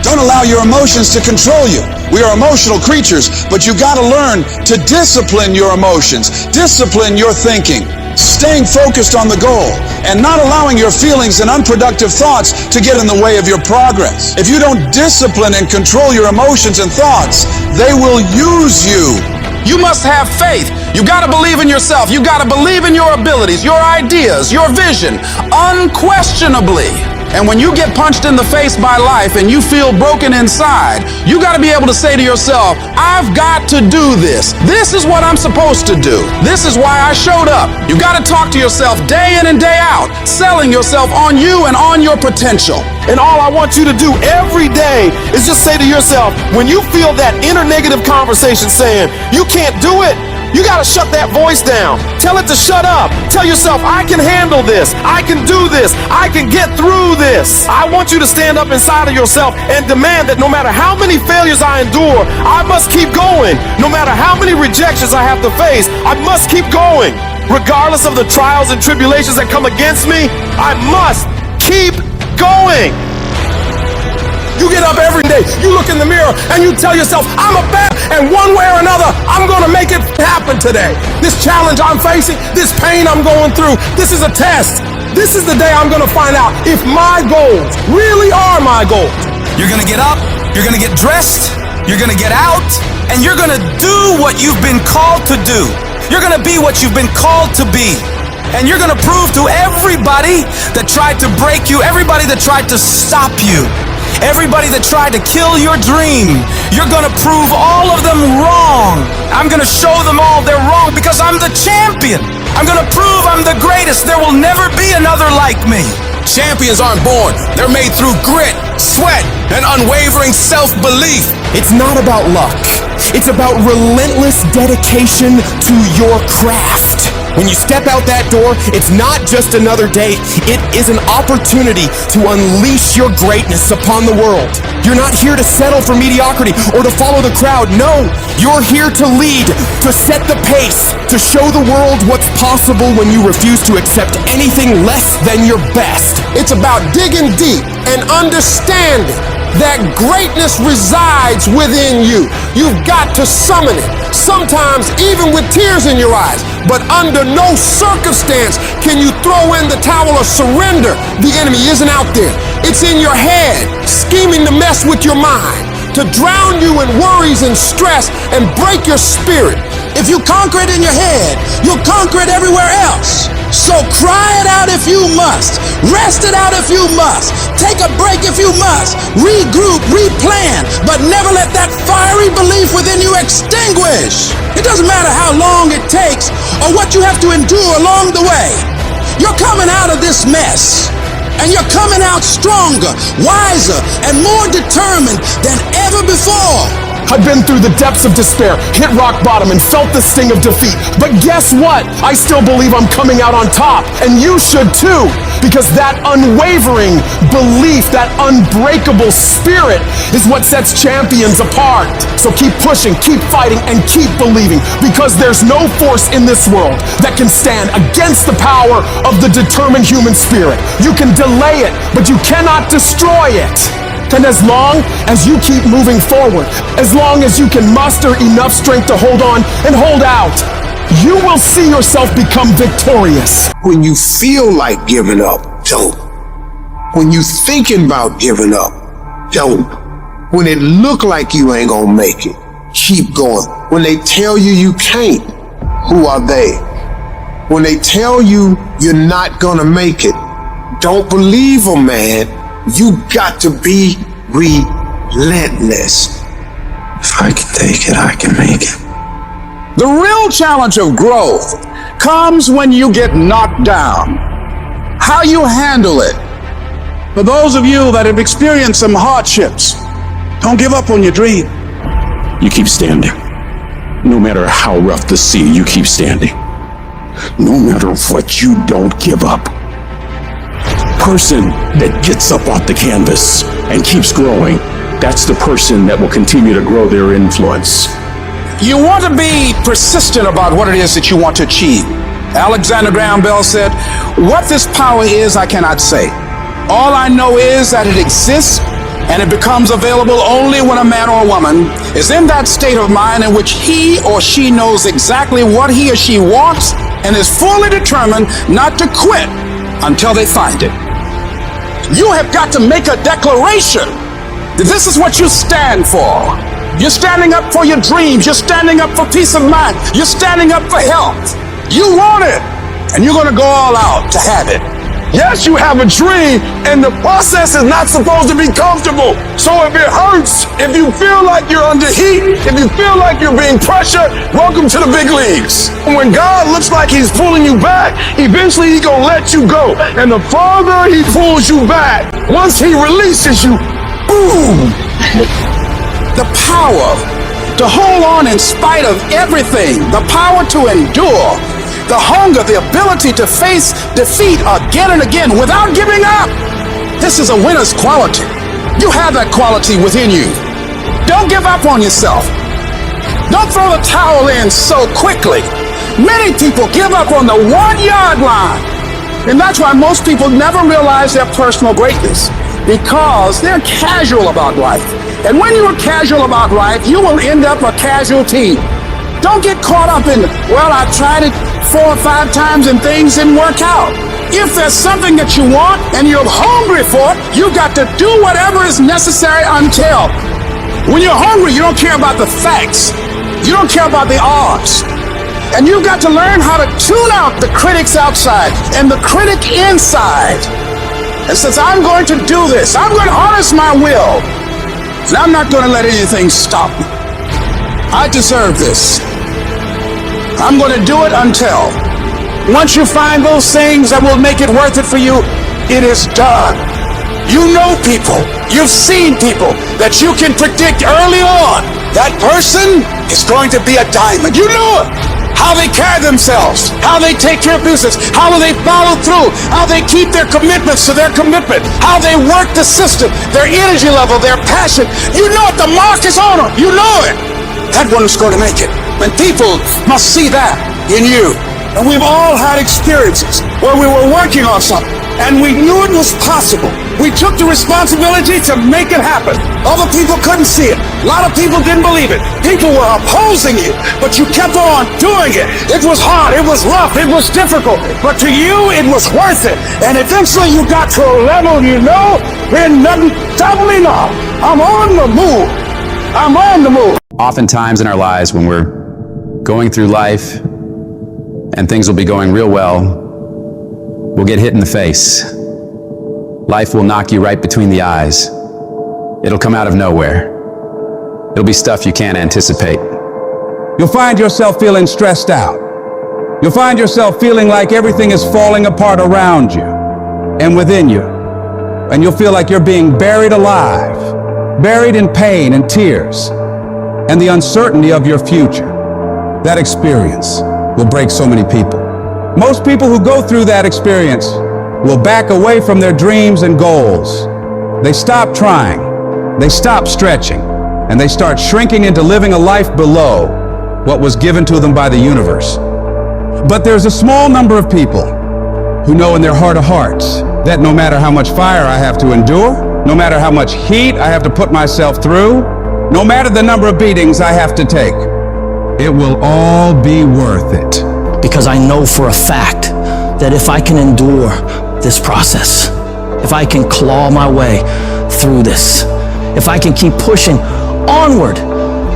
Don't allow your emotions to control you. We are emotional creatures, but you gotta learn to discipline your emotions, discipline your thinking, staying focused on the goal, and not allowing your feelings and unproductive thoughts to get in the way of your progress. If you don't discipline and control your emotions and thoughts, they will use you. You must have faith. You gotta believe in yourself. You gotta believe in your abilities, your ideas, your vision, unquestionably. And when you get punched in the face by life and you feel broken inside, you gotta be able to say to yourself, I've got to do this. This is what I'm supposed to do. This is why I showed up. You gotta talk to yourself day in and day out, selling yourself on you and on your potential. And all I want you to do every day is just say to yourself, when you feel that inner negative conversation saying, you can't do it, you gotta shut that voice down. Tell it to shut up. Tell yourself, I can handle this. I can do this. I can get through this. I want you to stand up inside of yourself and demand that no matter how many failures I endure, I must keep going. No matter how many rejections I have to face, I must keep going. Regardless of the trials and tribulations that come against me, I must keep going. You get up every day, you look in the mirror, and you tell yourself, I'm a bat, and one way or another, I'm gonna make it happen today. This challenge I'm facing, this pain I'm going through, this is a test. This is the day I'm gonna find out if my goals really are my goals. You're gonna get up, you're gonna get dressed, you're gonna get out, and you're gonna do what you've been called to do. You're gonna be what you've been called to be. And you're gonna prove to everybody that tried to break you, everybody that tried to stop you, everybody that tried to kill your dream, you're gonna prove all of them wrong. I'm gonna show them all they're wrong because I'm the champion. I'm gonna prove I'm the greatest. There will never be another like me. Champions aren't born. They're made through grit, sweat, and unwavering self-belief. It's not about luck. It's about relentless dedication to your craft. When you step out that door, it's not just another day. It is an opportunity to unleash your greatness upon the world. You're not here to settle for mediocrity or to follow the crowd. No, you're here to lead, to set the pace, to show the world what's possible when you refuse to accept anything less than your best. It's about digging deep and understanding that greatness resides within you. You've got to summon it, sometimes even with tears in your eyes. But under no circumstance can you throw in the towel or surrender. The enemy isn't out there. It's in your head, scheming to mess with your mind, to drown you in worries and stress and break your spirit. If you conquer it in your head, you'll conquer it everywhere else. So cry it out if you must. Rest it out if you must. Take a break if you must. Regroup, replan, but never let that fiery belief within you extinguish. It doesn't matter how long it takes or what you have to endure along the way. You're coming out of this mess. And you're coming out stronger, wiser, and more determined than ever before. I've been through the depths of despair, hit rock bottom, and felt the sting of defeat. But guess what? I still believe I'm coming out on top, and you should too, because that unwavering belief, that unbreakable spirit is what sets champions apart. So keep pushing, keep fighting, and keep believing, because there's no force in this world that can stand against the power of the determined human spirit. You can delay it, but you cannot destroy it. And as long as you keep moving forward, as long as you can muster enough strength to hold on and hold out, you will see yourself become victorious. When you feel like giving up, don't. When you thinking about giving up, don't. When it look like you ain't gonna make it, keep going. When they tell you you can't, who are they? When they tell you you're not gonna make it, don't believe them, man. You got to be relentless. If I can take it, I can make it. The real challenge of growth comes when you get knocked down. How you handle it. For those of you that have experienced some hardships, don't give up on your dream. You keep standing. No matter how rough the sea, you keep standing. No matter what, you don't give up. Person that gets up off the canvas and keeps growing, that's the person that will continue to grow their influence. You want to be persistent about what it is that you want to achieve. Alexander Graham Bell said, "What this power is, I cannot say. All I know is that it exists, and it becomes available only when a man or a woman is in that state of mind in which he or she knows exactly what he or she wants and is fully determined not to quit until they find it." You have got to make a declaration that this is what you stand for. You're standing up for your dreams. You're standing up for peace of mind. You're standing up for health. You want it, and you're going to go all out to have it. Yes, you have a dream, and the process is not supposed to be comfortable. So if it hurts, if you feel like you're under heat, if you feel like you're being pressured, welcome to the big leagues. And when God looks like he's pulling you back, eventually he's gonna let you go. And the farther he pulls you back, once he releases you, boom! The power to hold on in spite of everything, the power to endure, the hunger, the ability to face defeat again and again without giving up. This is a winner's quality. You have that quality within you. Don't give up on yourself. Don't throw the towel in so quickly. Many people give up on the 1-yard line. And that's why most people never realize their personal greatness, because they're casual about life. And when you are casual about life, you will end up a casualty. Don't get caught up in, well, I tried it 4 or 5 times and things didn't work out. If there's something that you want and you're hungry for it, you got to do whatever is necessary until. When you're hungry, you don't care about the facts. You don't care about the odds. And you've got to learn how to tune out the critics outside and the critic inside. And since I'm going to do this, I'm going to harness my will. And I'm not going to let anything stop me. I deserve this. I'm going to do it until. Once you find those things that will make it worth it for you, it is done. You know people, you've seen people that you can predict early on. That person is going to be a diamond. You know it. How they carry themselves, how they take care of business, how they follow through, how they keep their commitments to their commitment, how they work the system, their energy level, their passion. You know it. The mark is on them. You know it. That one is going to make it. And people must see that in you. And we've all had experiences where we were working on something and we knew it was possible. We took the responsibility to make it happen. Other people couldn't see it. A lot of people didn't believe it. People were opposing you, but you kept on doing it. It was hard, it was rough, it was difficult, but to you it was worth it. And eventually you got to a level you know, ain't nothing stopping me now. I'm on the move. I'm on the move. Oftentimes in our lives when we're going through life and things will be going real well, we'll get hit in the face. Life will knock you right between the eyes. It'll come out of nowhere. It'll be stuff you can't anticipate. You'll find yourself feeling stressed out. You'll find yourself feeling like everything is falling apart around you and within you. And you'll feel like you're being buried alive, buried in pain and tears. and the uncertainty of your future. That experience will break so many people. Most people who go through that experience will back away from their dreams and goals. They stop trying, they stop stretching, and they start shrinking into living a life below what was given to them by the universe. But there's a small number of people who know in their heart of hearts that no matter how much fire I have to endure, no matter how much heat I have to put myself through, no matter the number of beatings I have to take, it will all be worth it. Because I know for a fact that if I can endure this process, if I can claw my way through this, if I can keep pushing onward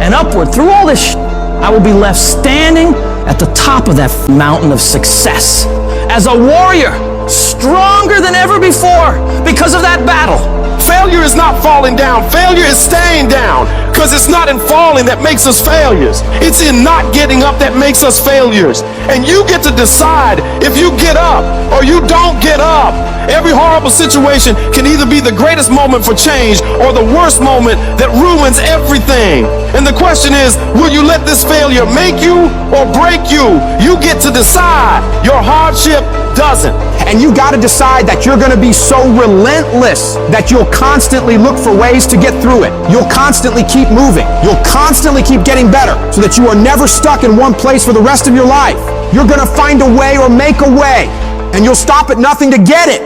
and upward through all this, I will be left standing at the top of that mountain of success as a warrior, stronger than ever before because of that battle. Failure is not falling down. Failure is staying down. Because it's not in falling that makes us failures. It's in not getting up that makes us failures. And you get to decide if you get up or you don't get up. Every horrible situation can either be the greatest moment for change or the worst moment that ruins everything. And the question is, will you let this failure make you or break you? You get to decide. Your hardship doesn't. And you gotta decide that you're gonna be so relentless that you'll constantly look for ways to get through it. You'll constantly keep moving. You'll constantly keep getting better so that you are never stuck in one place for the rest of your life. You're gonna find a way or make a way, and you'll stop at nothing to get it.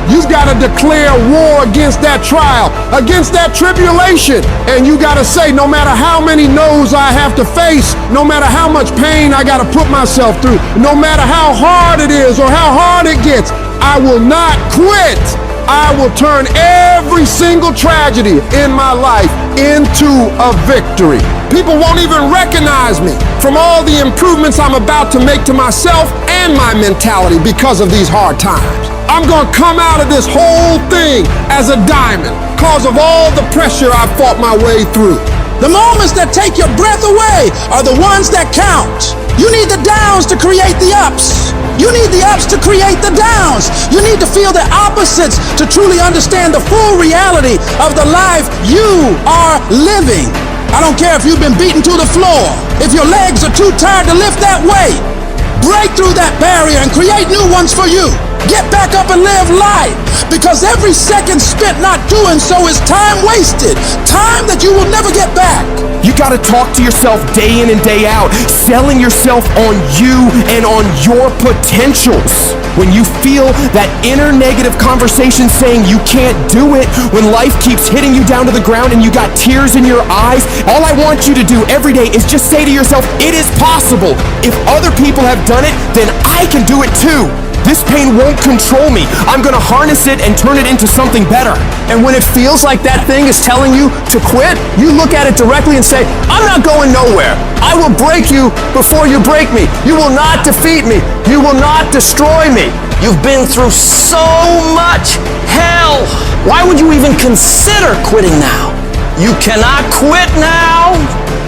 You've got to declare war against that trial, against that tribulation. And you got to say, no matter how many no's I have to face, no matter how much pain I got to put myself through, no matter how hard it is or how hard it gets, I will not quit. I will turn every single tragedy in my life into a victory. People won't even recognize me from all the improvements I'm about to make to myself and my mentality because of these hard times. I'm gonna come out of this whole thing as a diamond because of all the pressure I've fought my way through. The moments that take your breath away are the ones that count. You need the downs to create the ups. You need the ups to create the downs. You need to feel the opposites to truly understand the full reality of the life you are living. I don't care if you've been beaten to the floor, if your legs are too tired to lift that weight. Break through that barrier and create new ones for you. Get back up and live life, because every second spent not doing so is time wasted, time that you will never get back. You gotta talk to yourself day in and day out, selling yourself on you and on your potentials. When you feel that inner negative conversation saying you can't do it, when life keeps hitting you down to the ground and you got tears in your eyes, all I want you to do every day is just say to yourself, it is possible. If other people have done it, then I can do it too. This pain won't control me. I'm gonna harness it and turn it into something better. And when it feels like that thing is telling you to quit, you look at it directly and say, I'm not going nowhere. I will break you before you break me. You will not defeat me. You will not destroy me. You've been through so much hell. Why would you even consider quitting now? You cannot quit now.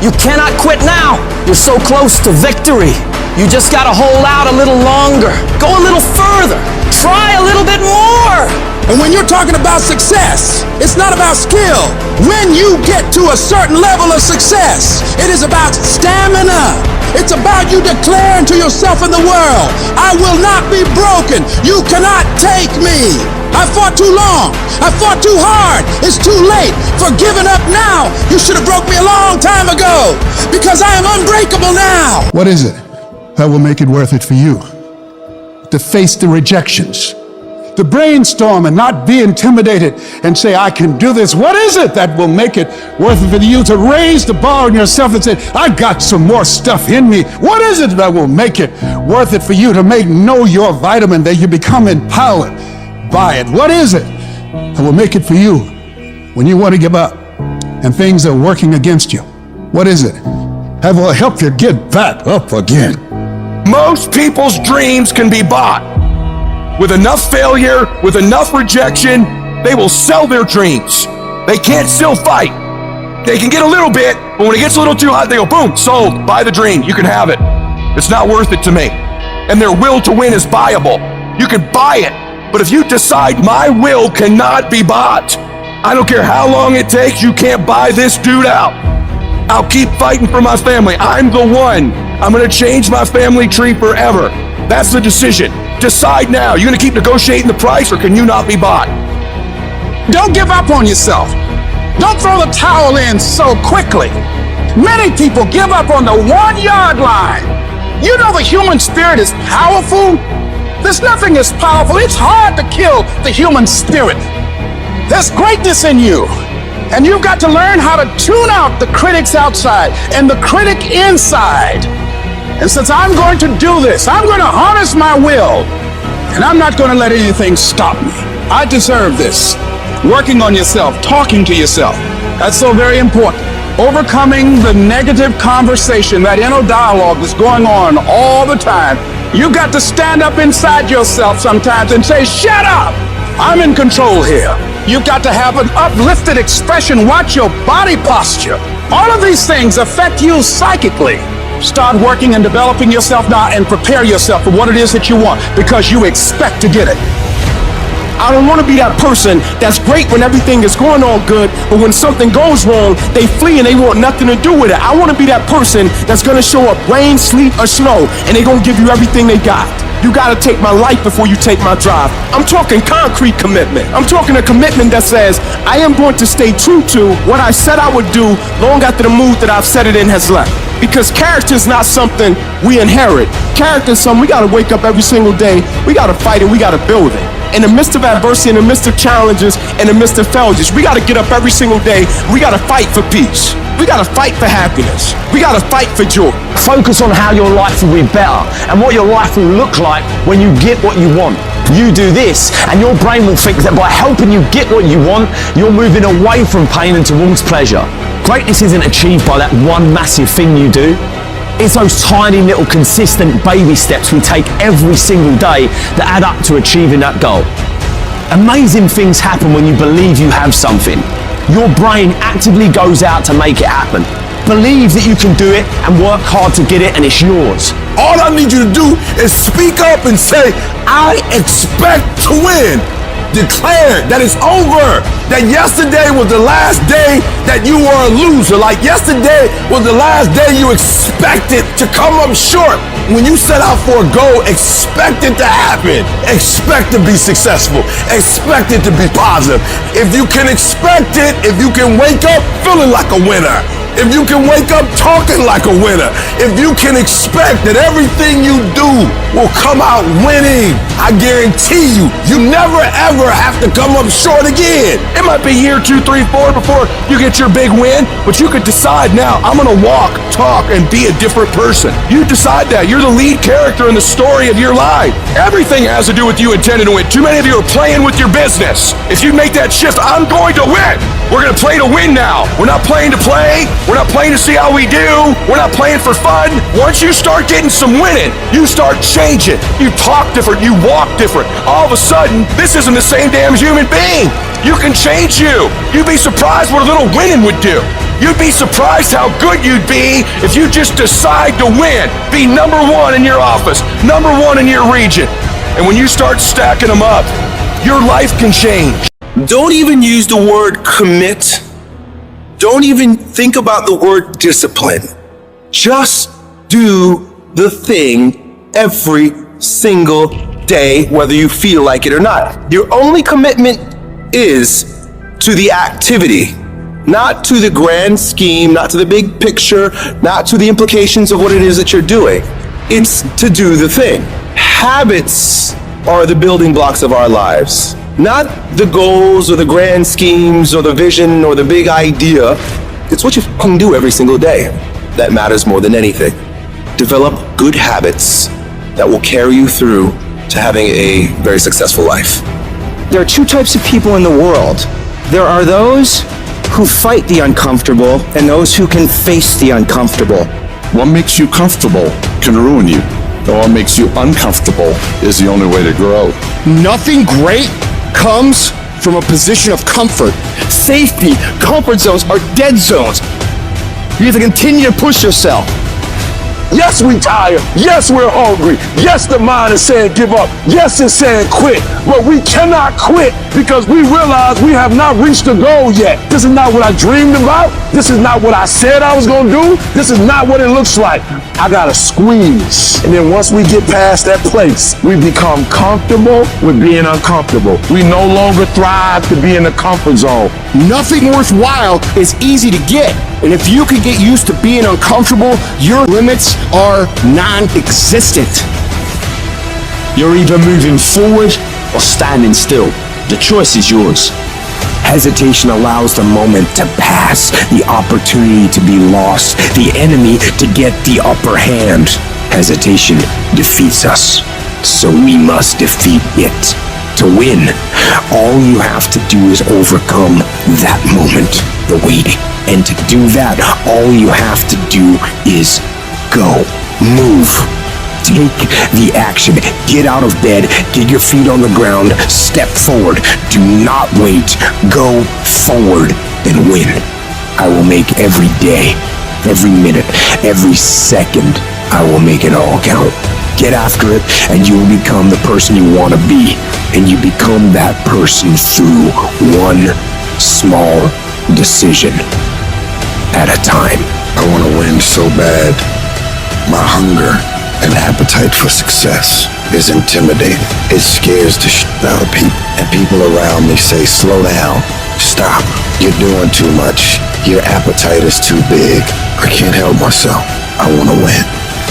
You cannot quit now. You're so close to victory. You just gotta hold out a little longer. Go a little further. Try a little bit more. And when you're talking about success, it's not about skill. When you get to a certain level of success, it is about stamina. It's about you declaring to yourself in the world, I will not be broken. You cannot take me. I fought too long. I fought too hard. It's too late for giving up now. You should have broke me a long time ago, because I am unbreakable now. What is it that will make it worth it for you? To face the rejections, to brainstorm and not be intimidated and say, I can do this. What is it that will make it worth it for you to raise the bar on yourself and say, I got some more stuff in me? What is it that will make it worth it for you to know your vitamin, that you become empowered by it? What is it that will make it for you when you want to give up and things are working against you? What is it that will help you get back up again? Most people's dreams can be bought. With enough failure, with enough rejection, they will sell their dreams. They can't still fight. They can get a little bit, but when it gets a little too hot, they go, boom, sold, buy the dream, you can have it. It's not worth it to me. And their will to win is buyable. You can buy it, but if you decide my will cannot be bought, I don't care how long it takes, you can't buy this dude out. I'll keep fighting for my family. I'm the one. I'm gonna change my family tree forever. That's the decision. Decide now. You gonna keep negotiating the price, or can you not be bought? Don't give up on yourself. Don't throw the towel in so quickly. Many people give up on the 1 yard line. You know the human spirit is powerful. There's nothing as powerful. It's hard to kill the human spirit. There's greatness in you. And you've got to learn how to tune out the critics outside and the critic inside. And since I'm going to do this, I'm going to harness my will. And I'm not going to let anything stop me. I deserve this. Working on yourself, talking to yourself. That's so very important. Overcoming the negative conversation, that inner dialogue that's going on all the time. You've got to stand up inside yourself sometimes and say, shut up! I'm in control here. You've got to have an uplifted expression. Watch your body posture. All of these things affect you psychically. Start working and developing yourself now and prepare yourself for what it is that you want, because you expect to get it. I don't want to be that person that's great when everything is going on good, but when something goes wrong, they flee and they want nothing to do with it. I want to be that person that's going to show up rain, sleet, or snow, and they're going to give you everything they got. You got to take my life before you take my drive. I'm talking concrete commitment. I'm talking a commitment that says, I am going to stay true to what I said I would do long after the mood that I've set it in has left. Because character is not something we inherit. Character is something we got to wake up every single day. We got to fight and we got to build it. In the midst of adversity, in the midst of challenges, in the midst of failures, we got to get up every single day. We got to fight for peace. We got to fight for happiness. We got to fight for joy. Focus on how your life will be better and what your life will look like when you get what you want. You do this, and your brain will think that by helping you get what you want, you're moving away from pain and towards pleasure. Greatness isn't achieved by that one massive thing you do. It's those tiny little consistent baby steps we take every single day that add up to achieving that goal. Amazing things happen when you believe you have something. Your brain actively goes out to make it happen. Believe that you can do it and work hard to get it, and it's yours. All I need you to do is speak up and say, I expect to win. Declare that it's over. That yesterday was the last day that you were a loser. Like yesterday was the last day you expected to come up short. When you set out for a goal, expect it to happen. Expect to be successful. Expect it to be positive. If you can expect it, if you can wake up feeling like a winner, if you can wake up talking like a winner, if you can expect that everything you do will come out winning, I guarantee you, you never ever have to come up short again. It might be year 2, 3, 4 before you get your big win, but you could decide now, I'm gonna walk, talk, and be a different person. You decide that. You're the lead character in the story of your life. Everything has to do with you intending to win. Too many of you are playing with your business. If you make that shift, I'm going to win. We're gonna play to win now. We're not playing to play. We're not playing to see how we do. We're not playing for fun. Once you start getting some winning, you start changing. You talk different. You walk different. All of a sudden, this isn't the same damn human being. You can change you. You'd be surprised what a little winning would do. You'd be surprised how good you'd be if you just decide to win. Be number one in your office, number one in your region. And when you start stacking them up, your life can change. Don't even use the word commit. Don't even think about the word discipline. Just do the thing every single day, whether you feel like it or not. Your only commitment is to the activity, not to the grand scheme, not to the big picture, not to the implications of what it is that you're doing. It's to do the thing. Habits are the building blocks of our lives. Not the goals or the grand schemes or the vision or the big idea. It's what you can do every single day that matters more than anything. Develop good habits that will carry you through to having a very successful life. There are two types of people in the world. There are those who fight the uncomfortable and those who can face the uncomfortable. What makes you comfortable can ruin you. And what makes you uncomfortable is the only way to grow. Nothing great comes from a position of comfort. Safety, comfort zones are dead zones. You have to continue to push yourself. Yes, we tired. Yes, we're hungry. Yes, the mind is saying give up. Yes, it's saying quit. But we cannot quit because we realize we have not reached the goal yet. This is not what I dreamed about. This is not what I said I was gonna do. This is not what it looks like. I gotta squeeze. And then once we get past that place, we become comfortable with being uncomfortable. We no longer thrive to be in the comfort zone. Nothing worthwhile is easy to get. And if you can get used to being uncomfortable, your limits are non-existent. You're either moving forward or standing still. The choice is yours. Hesitation allows the moment to pass, the opportunity to be lost, the enemy to get the upper hand. Hesitation defeats us, so we must defeat it. To win, all you have to do is overcome that moment, the waiting. And to do that, all you have to do is go, move. Take the action. Get out of bed. Get your feet on the ground. Step forward. Do not wait. Go forward and win. I will make every day, every minute, every second, I will make it all count. Get after it and you will become the person you want to be. And you become that person through one small decision at a time. I want to win so bad. My hunger and appetite for success is intimidating. It scares the shit out of people. And people around me say, slow down, stop, you're doing too much. Your appetite is too big. I can't help myself. I want to win.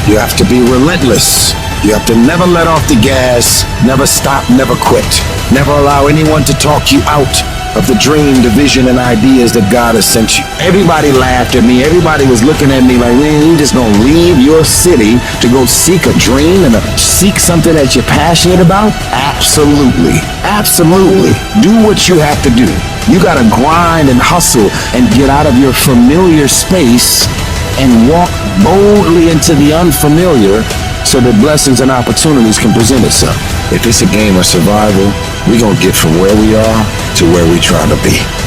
You have to be relentless. You have to never let off the gas, never stop, never quit. Never allow anyone to talk you out of the dream, the vision, and ideas that God has sent you. Everybody laughed at me. Everybody was looking at me like, man, you just gonna leave your city to go seek a dream and seek something that you're passionate about? Absolutely. Absolutely. Do what you have to do. You gotta grind and hustle and get out of your familiar space and walk boldly into the unfamiliar so that blessings and opportunities can present itself. If it's a game of survival, we're gonna get from where we are to where we try to be.